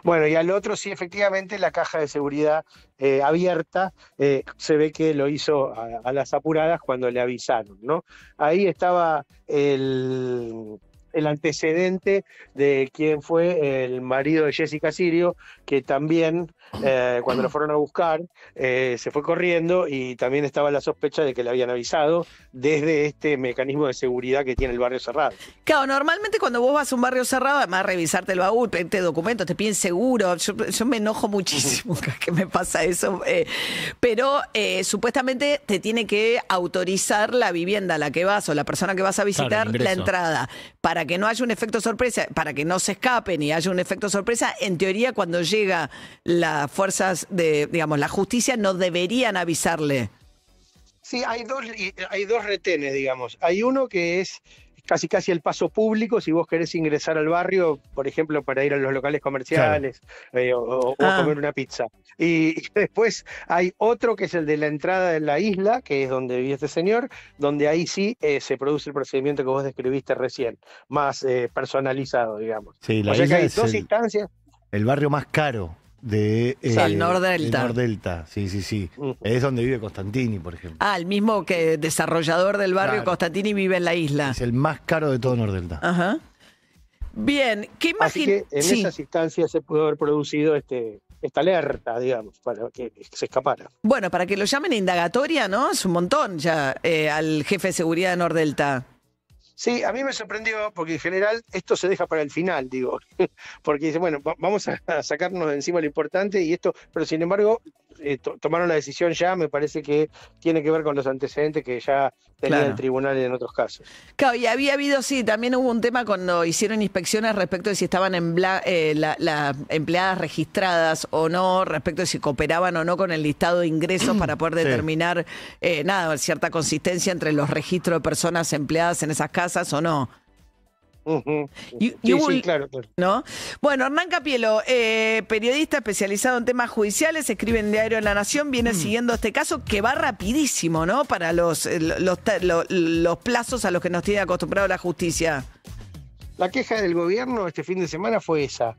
Bueno, y al otro sí, efectivamente, la caja de seguridad abierta, se ve que lo hizo a las apuradas cuando le avisaron, ¿no? Ahí estaba el antecedente de quién fue el marido de Jessica Sirio, que también cuando lo fueron a buscar se fue corriendo y también estaba la sospecha de que le habían avisado desde este mecanismo de seguridad que tiene el barrio cerrado. Claro, normalmente cuando vos vas a un barrio cerrado, además de revisarte el baúl, pedirte documentos, te piden seguro. Yo me enojo muchísimo que me pasa eso, pero supuestamente te tiene que autorizar la vivienda a la que vas o la persona que vas a visitar, la entrada, para que no haya un efecto sorpresa, para que no se escapen y haya un efecto sorpresa. En teoría, cuando llega las fuerzas de, digamos, la justicia, no deberían avisarle. Sí, hay dos retenes, digamos. Hay uno que es casi el paso público, si vos querés ingresar al barrio, por ejemplo, para ir a los locales comerciales, o a comer una pizza. Y después hay otro que es el de la entrada de la isla, que es donde vive este señor, donde ahí sí se produce el procedimiento que vos describiste recién, más personalizado, digamos. Sí, la o sea isla que hay es dos instancias. El barrio más caro de Nordelta. Sí. Es donde vive Costantini, por ejemplo. El mismo que desarrollador del barrio, Costantini, vive en la isla. Es el más caro de todo Nordelta. Ajá. Bien, ¿qué Así que en esas instancias se pudo haber producido esta alerta, digamos, para que se escapara. Bueno, para que lo llamen indagatoria, ¿no? Es un montón ya al jefe de seguridad de Nordelta. Sí, a mí me sorprendió porque en general esto se deja para el final, digo, porque dice, bueno, vamos a sacarnos de encima lo importante y esto, pero sin embargo tomaron la decisión ya, me parece que tiene que ver con los antecedentes que ya tenía el tribunal en otros casos. Claro, y había habido, sí, también hubo un tema cuando hicieron inspecciones respecto de si estaban las empleadas registradas o no, respecto de si cooperaban o no con el listado de ingresos para poder determinar, cierta consistencia entre los registros de personas empleadas en esas casas o no. Sí, claro. ¿No? Bueno, Hernán Capielo, periodista especializado en temas judiciales, escribe en Diario La Nación, viene siguiendo este caso que va rapidísimo, ¿no? Para los plazos a los que nos tiene acostumbrado la justicia. La queja del gobierno este fin de semana fue esa.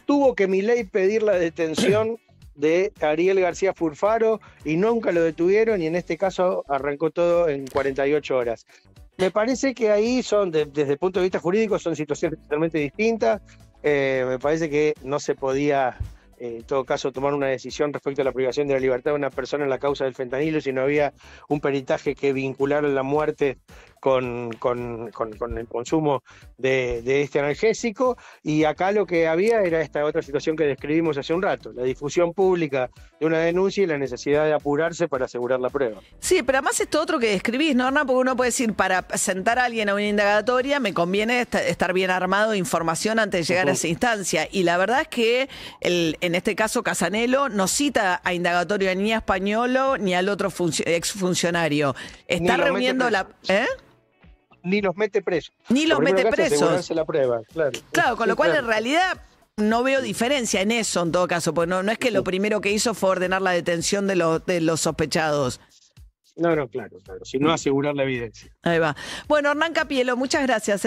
Tuvo que Milei pedir la detención de Ariel García Furfaro y nunca lo detuvieron, y en este caso arrancó todo en 48 horas. Me parece que ahí son, desde el punto de vista jurídico, son situaciones totalmente distintas. Me parece que no se podía, en todo caso, tomar una decisión respecto a la privación de la libertad de una persona en la causa del fentanilo si no había un peritaje que vinculara la muerte con el consumo de este analgésico, y acá lo que había era esta otra situación que describimos hace un rato, la difusión pública de una denuncia y la necesidad de apurarse para asegurar la prueba. Sí, pero además esto otro que describís, ¿no, Hernán? Porque uno puede decir, para sentar a alguien a una indagatoria me conviene estar bien armado de información antes de llegar a esa instancia, y la verdad es que en este caso Casanelo no cita a indagatorio ni a Españolo ni al otro exfuncionario. Está reuniendo la... Ni los mete presos. Ni los mete presos. La prueba, claro, con lo cual en realidad no veo diferencia en eso en todo caso, porque no es que lo primero que hizo fue ordenar la detención de los sospechados. No, claro, sino asegurar la evidencia. Ahí va. Bueno, Hernán Capielo, muchas gracias,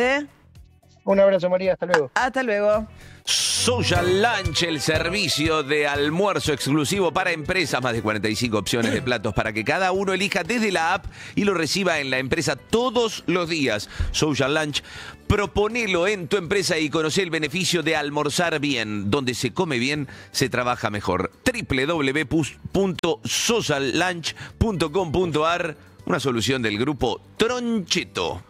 Un abrazo, María, hasta luego. Hasta luego. Social Lunch, el servicio de almuerzo exclusivo para empresas, más de 45 opciones de platos para que cada uno elija desde la app y lo reciba en la empresa todos los días. Social Lunch, proponelo en tu empresa y conoce el beneficio de almorzar bien. Donde se come bien, se trabaja mejor. www.sociallunch.com.ar, una solución del grupo Troncheto.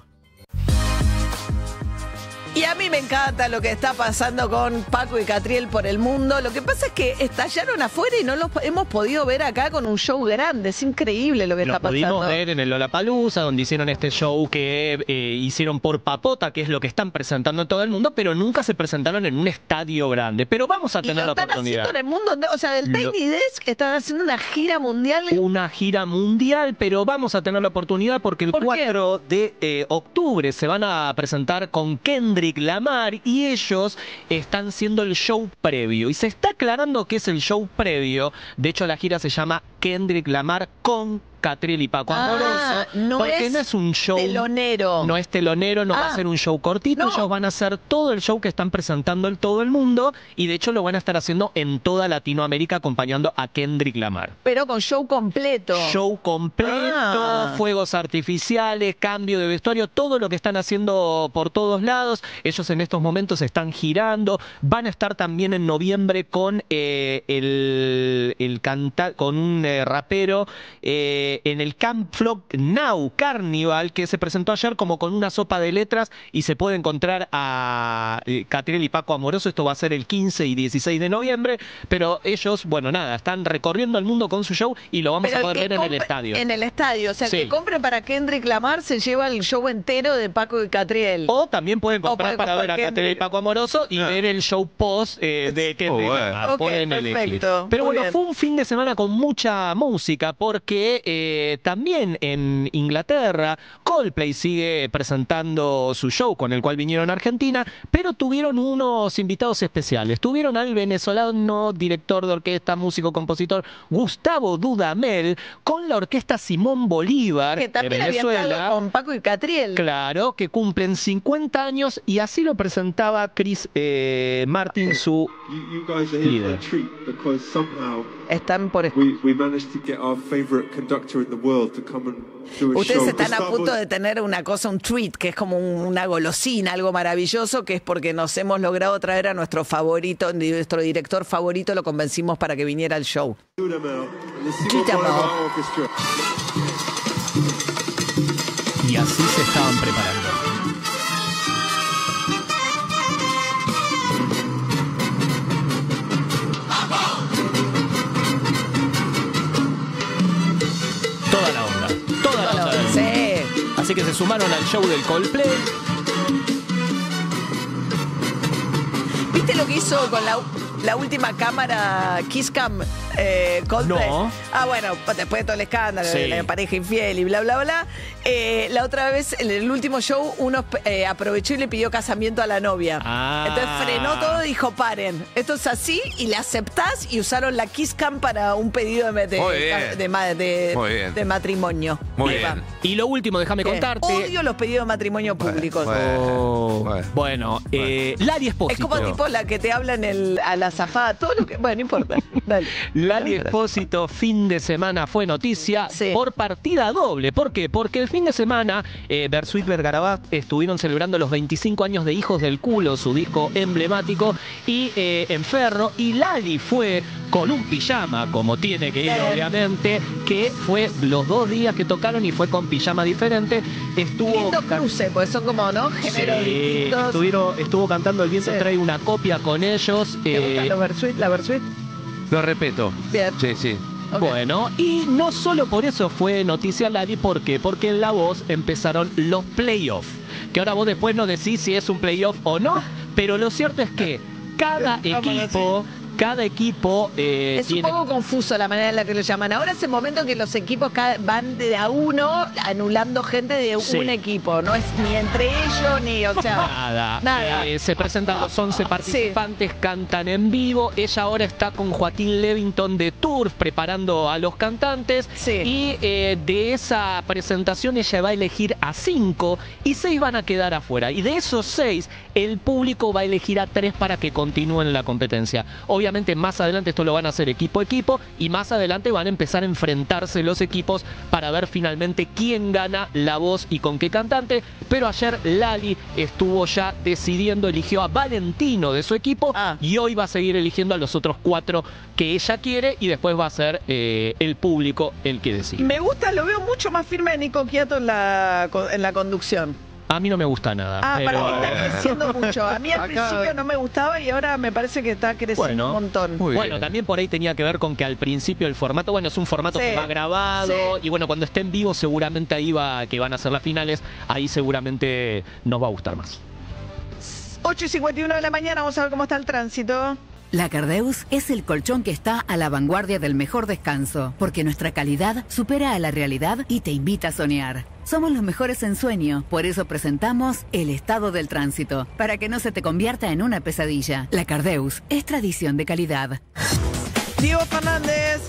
Y a mí me encanta lo que está pasando con Paco y Catriel por el mundo. Lo que pasa es que estallaron afuera y no los hemos podido ver acá con un show grande. Es increíble lo que está pasando. Lo pudimos ver en el Lollapalooza, donde hicieron este show que hicieron por Papota, que es lo que están presentando en todo el mundo, pero nunca se presentaron en un estadio grande. Pero vamos a tener la oportunidad. En el mundo, o sea, del Tiny Desk están haciendo una gira mundial. Una gira mundial, pero vamos a tener la oportunidad porque el 4 de octubre se van a presentar con Kendrick Lamar y ellos están haciendo el show previo. Y se está aclarando qué es el show previo. De hecho, la gira se llama Kendrick Lamar con Catriel y Paco Amoroso. No es un show telonero. No es telonero, no va a ser un show cortito. Ellos van a hacer todo el show que están presentando en todo el mundo y de hecho lo van a estar haciendo en toda Latinoamérica acompañando a Kendrick Lamar. Pero con show completo. Show completo, fuegos artificiales, cambio de vestuario, todo lo que están haciendo por todos lados. Ellos en estos momentos están girando. Van a estar también en noviembre con con un rapero en el Camp Flock Now Carnival, que se presentó ayer como con una sopa de letras y se puede encontrar a Catriel y Paco Amoroso. Esto va a ser el 15 y 16 de noviembre, pero ellos, bueno, nada, están recorriendo el mundo con su show y lo vamos a poder ver en el estadio. En el estadio, o sea, que compren para Kendrick Lamar, se lleva el show entero de Paco y Catriel. O también pueden comprar para ver a Catriel y Paco Amoroso y ver el show post de Kendrick Lamar. Perfecto. Pero bueno, fue un fin de semana con mucha música porque también en Inglaterra Coldplay sigue presentando su show con el cual vinieron a Argentina, pero tuvieron unos invitados especiales. Tuvieron al venezolano, director de orquesta, músico, compositor Gustavo Dudamel con la orquesta Simón Bolívar de Venezuela. Con Paco y Catriel. Claro, que cumplen 50 años y así lo presentaba Chris Martin, su líder. Están por... Ustedes están a punto de tener una cosa, un treat, que es como una golosina, algo maravilloso, que es porque nos hemos logrado traer a nuestro favorito, nuestro director favorito, lo convencimos para que viniera al show. Y así se estaban preparando. Así que se sumaron al show del Coldplay. ¿Viste lo que hizo con la última cámara Kiss Cam Coldplay? No. Ah, bueno, después de todo el escándalo de la pareja infiel y bla, bla, bla. La otra vez, en el último show, uno aprovechó y le pidió casamiento a la novia. Entonces frenó todo y dijo, paren, esto es así, y le aceptás, y usaron la Kiss Cam para un pedido de matrimonio. Muy bien. Y lo último, déjame contarte. Odio los pedidos de matrimonio públicos. Bueno, Lali Espósito. Es como tipo la que te habla a la zafada, todo lo que... Bueno, no importa. Dale. Lali Espósito, fin de semana fue noticia por partida doble. ¿Por qué? Porque el fin de semana Bersuit Vergarabat estuvieron celebrando los 25 años de Hijos del Culo, su disco emblemático, y en Ferro, y Lali fue con un pijama, como tiene que ir obviamente, que fue los 2 días que tocaron y fue con pijama diferente. Lindo cruce, porque son como, ¿no? Géneros distintos. Estuvo cantando El viento trae una copia con ellos. ¿Te gustan los Bersuit? ¿La Bersuit? Lo respeto. Bien. Sí. Okay. Bueno, y no solo por eso fue noticia Lali, ¿por qué? Porque en La Voz empezaron los playoffs. Que ahora vos después no decís si es un playoff o no, pero lo cierto es que cada equipo es un poco confuso la manera en la que lo llaman. Ahora es el momento en que los equipos van de a uno anulando gente de un equipo. No es ni entre ellos ni, o sea, nada. Se presentan los 11 participantes, cantan en vivo. Ella ahora está con Joaquín Levington de Tours preparando a los cantantes. Y de esa presentación ella va a elegir a 5 y 6 van a quedar afuera. Y de esos 6, el público va a elegir a 3 para que continúen la competencia. Obviamente más adelante esto lo van a hacer equipo a equipo, y más adelante van a empezar a enfrentarse los equipos para ver finalmente quién gana La Voz y con qué cantante. Pero ayer Lali estuvo ya decidiendo, eligió a Valentino de su equipo, y hoy va a seguir eligiendo a los otros 4 que ella quiere, y después va a ser el público el que decide. Me gusta, lo veo mucho más firme a Nico Quiato en la conducción. A mí no me gusta nada. Para mí está creciendo mucho. A mí al principio no me gustaba y ahora me parece que está creciendo un montón. Bueno, también por ahí tenía que ver con que al principio el formato, es un formato que va grabado, y bueno, cuando esté en vivo seguramente ahí que van a ser las finales, ahí seguramente nos va a gustar más. 8:51 de la mañana, vamos a ver cómo está el tránsito. La Cardeus es el colchón que está a la vanguardia del mejor descanso, porque nuestra calidad supera a la realidad y te invita a soñar. Somos los mejores en sueño, por eso presentamos el estado del tránsito, para que no se te convierta en una pesadilla. La Cardeus es tradición de calidad. Diego Fernández.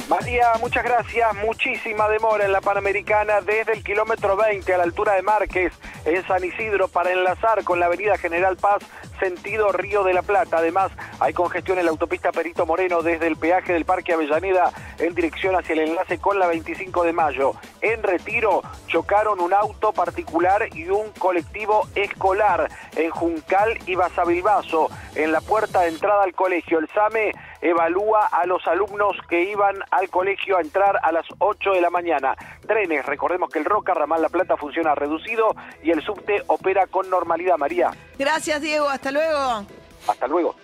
María, muchas gracias. Muchísima demora en la Panamericana desde el kilómetro 20 a la altura de Márquez, en San Isidro, para enlazar con la avenida General Paz, sentido Río de la Plata. Además, hay congestión en la autopista Perito Moreno desde el peaje del Parque Avellaneda en dirección hacia el enlace con la 25 de Mayo. En Retiro chocaron un auto particular y un colectivo escolar. En Juncal y Basavilbaso, en la puerta de entrada al colegio, el SAME evalúa a los alumnos que iban al colegio a entrar a las 8 de la mañana. Trenes, recordemos que el Roca Ramal La Plata funciona reducido y el subte opera con normalidad. María. Gracias, Diego. Hasta luego. Hasta luego.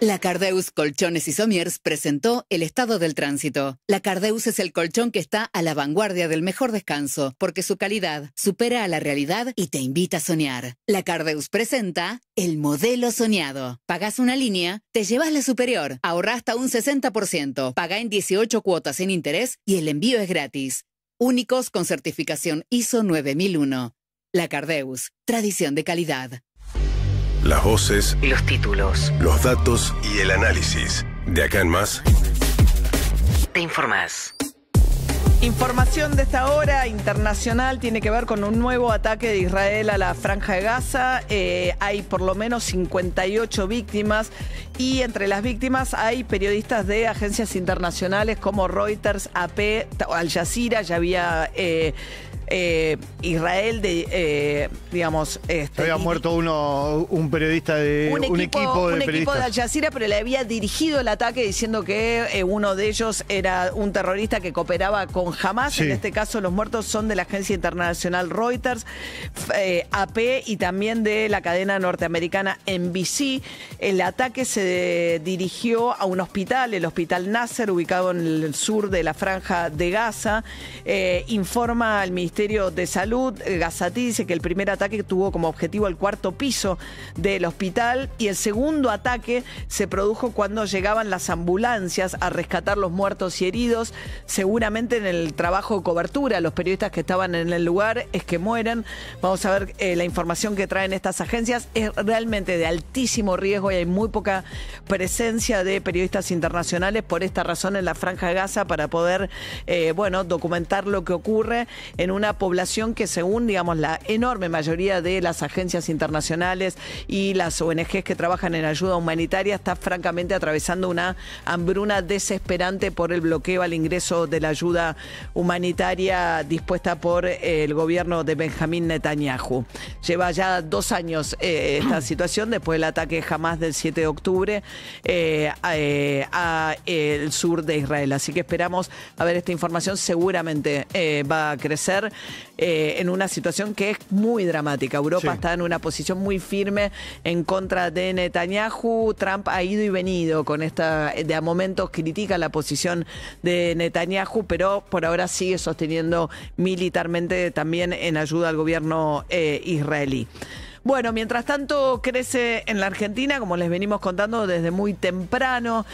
La Cardeus Colchones y Somiers presentó el estado del tránsito. La Cardeus es el colchón que está a la vanguardia del mejor descanso, porque su calidad supera a la realidad y te invita a soñar. La Cardeus presenta el modelo soñado. Pagás una línea, te llevas la superior, ahorrá hasta un 60%, pagá en 18 cuotas sin interés y el envío es gratis. Únicos con certificación ISO 9001. La Cardeus, tradición de calidad. Las voces, los títulos, los datos y el análisis. De acá en más, te informás. Información de esta hora internacional tiene que ver con un nuevo ataque de Israel a la Franja de Gaza. Hay por lo menos 58 víctimas y entre las víctimas hay periodistas de agencias internacionales como Reuters, AP, Al Jazeera. Ya había Israel había muerto un periodista de un equipo de periodistas. Al Jazeera, pero le había dirigido el ataque diciendo que uno de ellos era un terrorista que cooperaba con Hamas. En este caso los muertos son de la agencia internacional Reuters, AP y también de la cadena norteamericana NBC. El ataque se dirigió a un hospital, el Hospital Nasser, ubicado en el sur de la Franja de Gaza. Informa el Ministerio Ministerio de Salud, Gazati, dice que el primer ataque tuvo como objetivo el cuarto piso del hospital y el segundo ataque se produjo cuando llegaban las ambulancias a rescatar los muertos y heridos. Seguramente en el trabajo de cobertura, los periodistas que estaban en el lugar es que mueren. Vamos a ver la información que traen estas agencias. Es realmente de altísimo riesgo y hay muy poca presencia de periodistas internacionales por esta razón en la Franja de Gaza para poder, documentar lo que ocurre en una población que según, digamos, la enorme mayoría de las agencias internacionales y las ONGs que trabajan en ayuda humanitaria está francamente atravesando una hambruna desesperante por el bloqueo al ingreso de la ayuda humanitaria dispuesta por el gobierno de Benjamín Netanyahu. Lleva ya 2 años esta situación después del ataque Hamas del 7 de octubre a el sur de Israel. Así que esperamos a ver esta información. Seguramente va a crecer en una situación que es muy dramática. Europa está en una posición muy firme en contra de Netanyahu. Trump ha ido y venido con de a momentos critica la posición de Netanyahu, pero por ahora sigue sosteniendo militarmente también en ayuda al gobierno israelí. Bueno, mientras tanto crece en la Argentina, como les venimos contando desde muy temprano,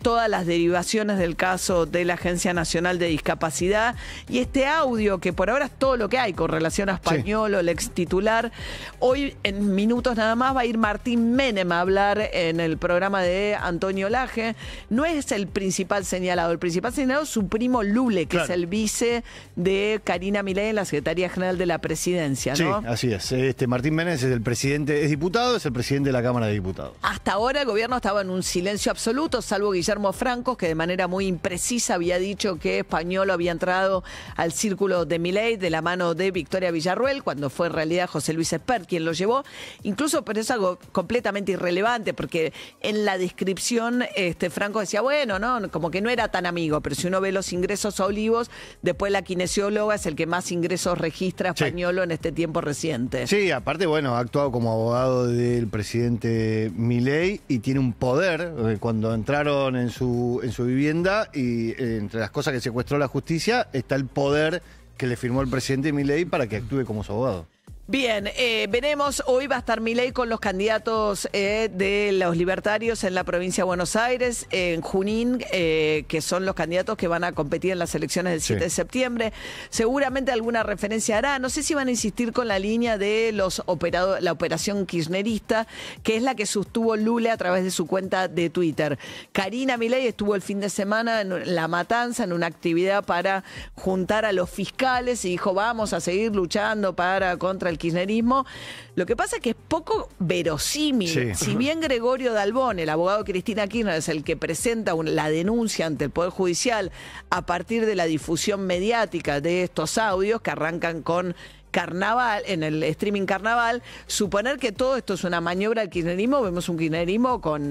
todas las derivaciones del caso de la Agencia Nacional de Discapacidad y este audio que por ahora es todo lo que hay con relación a Españolo, el ex titular. Hoy en minutos nada más va a ir Martín Menem a hablar en el programa de Antonio Laje. No es el principal señalado es su primo Lule, que es el vice de Karina Milei en la Secretaría General de la Presidencia, ¿no? Sí, así es. Martín Menem es el presidente, es diputado, es el presidente de la Cámara de Diputados. Hasta ahora el gobierno estaba en un silencio absoluto, salvo Guillermo Franco, que de manera muy imprecisa había dicho que Españolo había entrado al círculo de Milei de la mano de Victoria Villarruel, cuando fue en realidad José Luis Espert quien lo llevó. Incluso, pero es algo completamente irrelevante, porque en la descripción Franco decía, bueno, no, como que no era tan amigo, pero si uno ve los ingresos a Olivos, después la kinesióloga es el que más ingresos registra Españolo en este tiempo reciente. Sí, aparte, bueno, ha actuado como abogado del presidente Milei y tiene un poder. Cuando entraron en su vivienda y entre las cosas que secuestró la justicia está el poder que le firmó el presidente Milei para que actúe como su abogado. Bien, veremos, hoy va a estar Milei con los candidatos de los libertarios en la provincia de Buenos Aires, en Junín, que son los candidatos que van a competir en las elecciones del 7 de septiembre. Seguramente alguna referencia hará, no sé si van a insistir con la línea de la operación kirchnerista, que es la que sostuvo Lule a través de su cuenta de Twitter. Karina Milei estuvo el fin de semana en La Matanza, en una actividad para juntar a los fiscales y dijo, vamos a seguir luchando contra el kirchnerismo. Lo que pasa es que es poco verosímil. Sí. Si bien Gregorio Dalbón, el abogado de Cristina Kirchner, es el que presenta la denuncia ante el Poder Judicial a partir de la difusión mediática de estos audios que arrancan con Carnaval, en el streaming Carnaval, suponer que todo esto es una maniobra del kirchnerismo, vemos un kirchnerismo con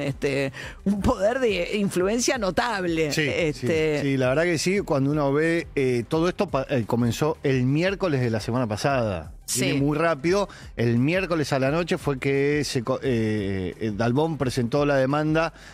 un poder de influencia notable. Sí, la verdad que sí, cuando uno ve todo esto comenzó el miércoles de la semana pasada. Viene muy rápido. El miércoles a la noche fue que Dalbón presentó la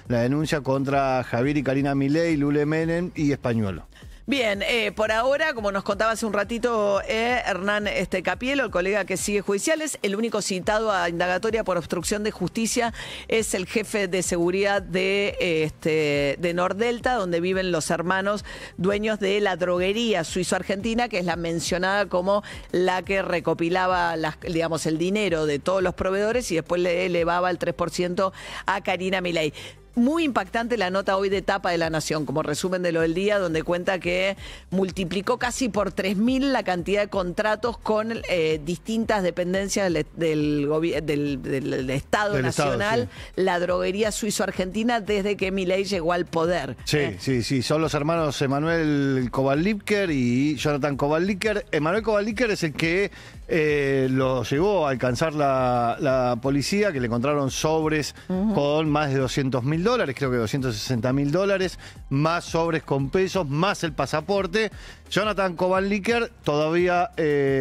denuncia contra Javier y Karina Milei, Lule Menem y Españolo. Bien, por ahora, como nos contaba hace un ratito Hernán Capielo, el colega que sigue judiciales, el único citado a indagatoria por obstrucción de justicia es el jefe de seguridad de Nordelta, donde viven los hermanos dueños de la droguería suizo-argentina, que es la mencionada como la que recopilaba el dinero de todos los proveedores y después le elevaba el 3% a Karina Milei. Muy impactante la nota hoy de tapa de La Nación, como resumen de lo del día, donde cuenta que multiplicó casi por 3.000 la cantidad de contratos con distintas dependencias del Estado Nacional, la droguería suizo-argentina, desde que Milei llegó al poder. Sí, son los hermanos Emanuel Koval-Lipker y Jonathan Koval-Lipker. Emanuel Koval-Lipker es el que lo llevó a alcanzar la policía, que le encontraron sobres con más de $200.000, creo que $260.000, más sobres con pesos, más el pasaporte. Jonathan Koval-Lipker todavía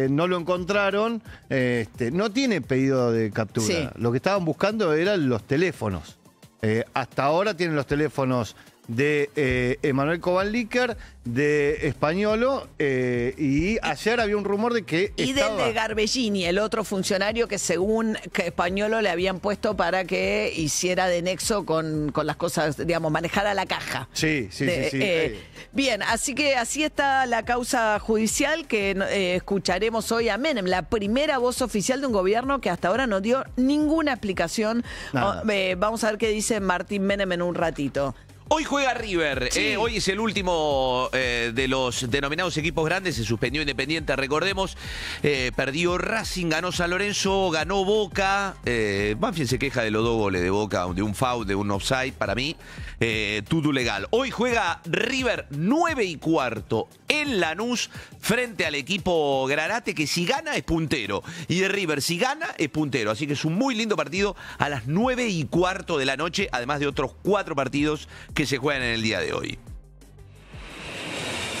no lo encontraron, no tiene pedido de captura. Lo que estaban buscando eran los teléfonos. Hasta ahora tienen los teléfonos de Emanuel Kobanliker, de Españolo, y ayer había un rumor de que y del de Garbellini, el otro funcionario que según que Españolo le habían puesto para que hiciera de nexo con las cosas, digamos, manejara la caja. Sí. Bien, así que así está la causa judicial que escucharemos hoy a Menem, la primera voz oficial de un gobierno que hasta ahora no dio ninguna explicación. Vamos a ver qué dice Martín Menem en un ratito. Hoy juega River, hoy es el último de los denominados equipos grandes, se suspendió Independiente, recordemos, perdió Racing, ganó San Lorenzo, ganó Boca, Banfield se queja de los 2 goles de Boca, de un foul, de un offside, para mí, todo legal. Hoy juega River 9:15 en Lanús frente al equipo Granate, que si gana es puntero, y de River si gana es puntero, así que es un muy lindo partido a las 9:15 de la noche, además de otros 4 partidos que se juegan en el día de hoy.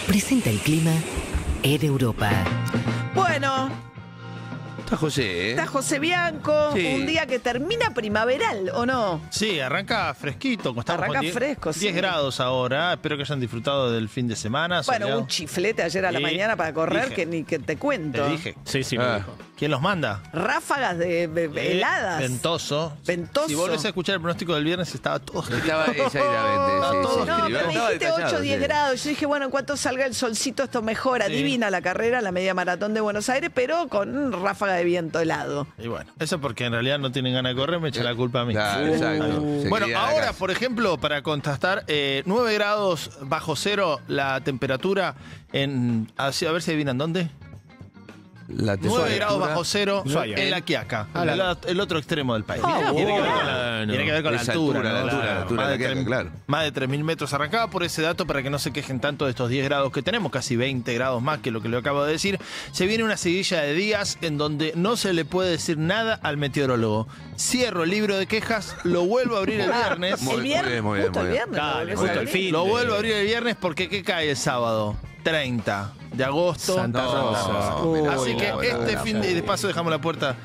Presenta el clima Air Europa. Bueno, está José, Está José Bianco, Sí. un día que termina primaveral, ¿o no? Sí, arranca fresquito. Arranca fresco, 10 grados ahora. Espero que hayan disfrutado del fin de semana. Bueno, soleado. un chiflete ayer a la Sí, mañana para correr dije. que ni que te cuento. Te dije. Sí, me dijo. ¿Quién los manda? Ráfagas de heladas. Ventoso. Ventoso. Si volvés a escuchar el pronóstico del viernes, estaba todo. Estaba exactamente. No, pero me dijiste 8 o 10 grados. Yo dije, bueno, en cuanto salga el solcito, esto mejora. Sí. Divina la carrera, la media maratón de Buenos Aires, pero con ráfaga de viento helado. Y bueno, eso porque en realidad no tienen ganas de correr, me echan la culpa a mí. Claro, exacto. Se Bueno, quería la ahora, casa. por ejemplo, para contrastar, 9 grados bajo cero la temperatura en... A ver si adivinan dónde. La 9 grados bajo cero Ushuaia. en La Quiaca, Ah, el otro extremo del país. Ah, Tiene que ver con bueno. tiene que ver con la Esa altura. altura, ¿no? la altura de La Quiaca, claro. Más de 3.000 metros. Arrancaba por ese dato para que no se quejen tanto de estos 10 grados que tenemos, casi 20 grados más que lo que le acabo de decir. Se viene una seguidilla de días en donde no se le puede decir nada al meteorólogo. Cierro el libro de quejas, lo vuelvo a abrir el viernes. Muy bien, muy bien. Dale, Muy justo el fin. Lo vuelvo a abrir el viernes porque ¿qué cae el sábado? 30 de agosto. Santa Rosa. Así que este fin de paso dejamos la puerta.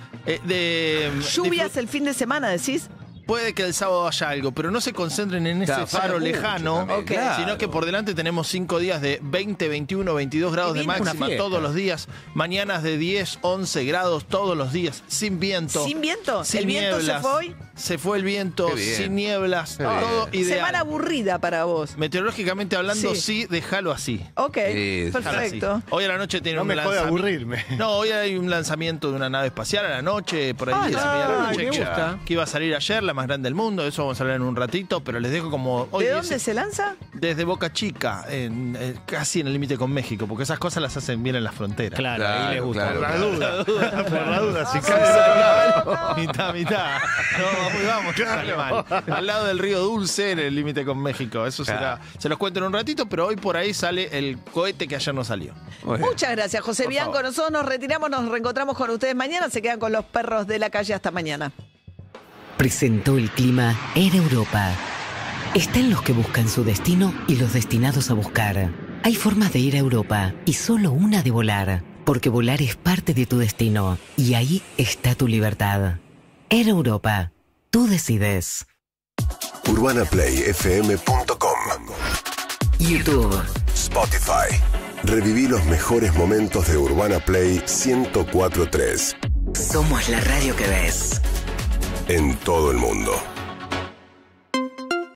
Lluvias el fin de semana, decís. Puede que el sábado haya algo, pero no se concentren en ese Claro, faro mucho lejano, también, claro. sino que por delante tenemos 5 días de 20, 21, 22 grados de Divina. máxima Una fiesta. todos los días. Mañanas de 10, 11 grados todos los días, sin viento. ¿Sin viento? Sin ¿El viento nieblas. se fue hoy? Se fue el viento, Qué bien. sin nieblas, Qué bien. todo ideal. Semana aburrida para vos. Meteorológicamente hablando, sí, déjalo así. Ok, Sí, perfecto. Hoy a la noche tiene No un me jode lanzamiento. aburrirme. No, hoy hay un lanzamiento de una nave espacial a la noche, por ahí 10 y media de la noche, me que- gusta. que iba a salir ayer, la más grande del mundo. Eso vamos a hablar en un ratito, pero les dejo como hoy ¿De 10 dónde se lanza? desde Boca Chica, casi en el límite con México, porque esas cosas las hacen bien en las fronteras. Claro, Claro, ahí les gusta. claro, Por la claro. duda. Por la duda, si Mitad, mitad. No, vamos, que sale mal. Al lado del río Dulce, en el límite con México. Eso será. Se los cuento en un ratito, pero hoy por ahí sale el cohete que ayer no salió. Muchas gracias, José Por Bianco. favor. Nosotros nos retiramos, nos reencontramos con ustedes mañana. Se quedan con los perros de la calle hasta mañana. Presentó el clima Air Europa. Están los que buscan su destino y los destinados a buscar. Hay formas de ir a Europa y solo una de volar, porque volar es parte de tu destino y ahí está tu libertad. Air Europa. Tú decides. UrbanaPlayFM.com, YouTube. Spotify. Reviví los mejores momentos de Urbana Play 104.3 Somos la radio que ves. en todo el mundo.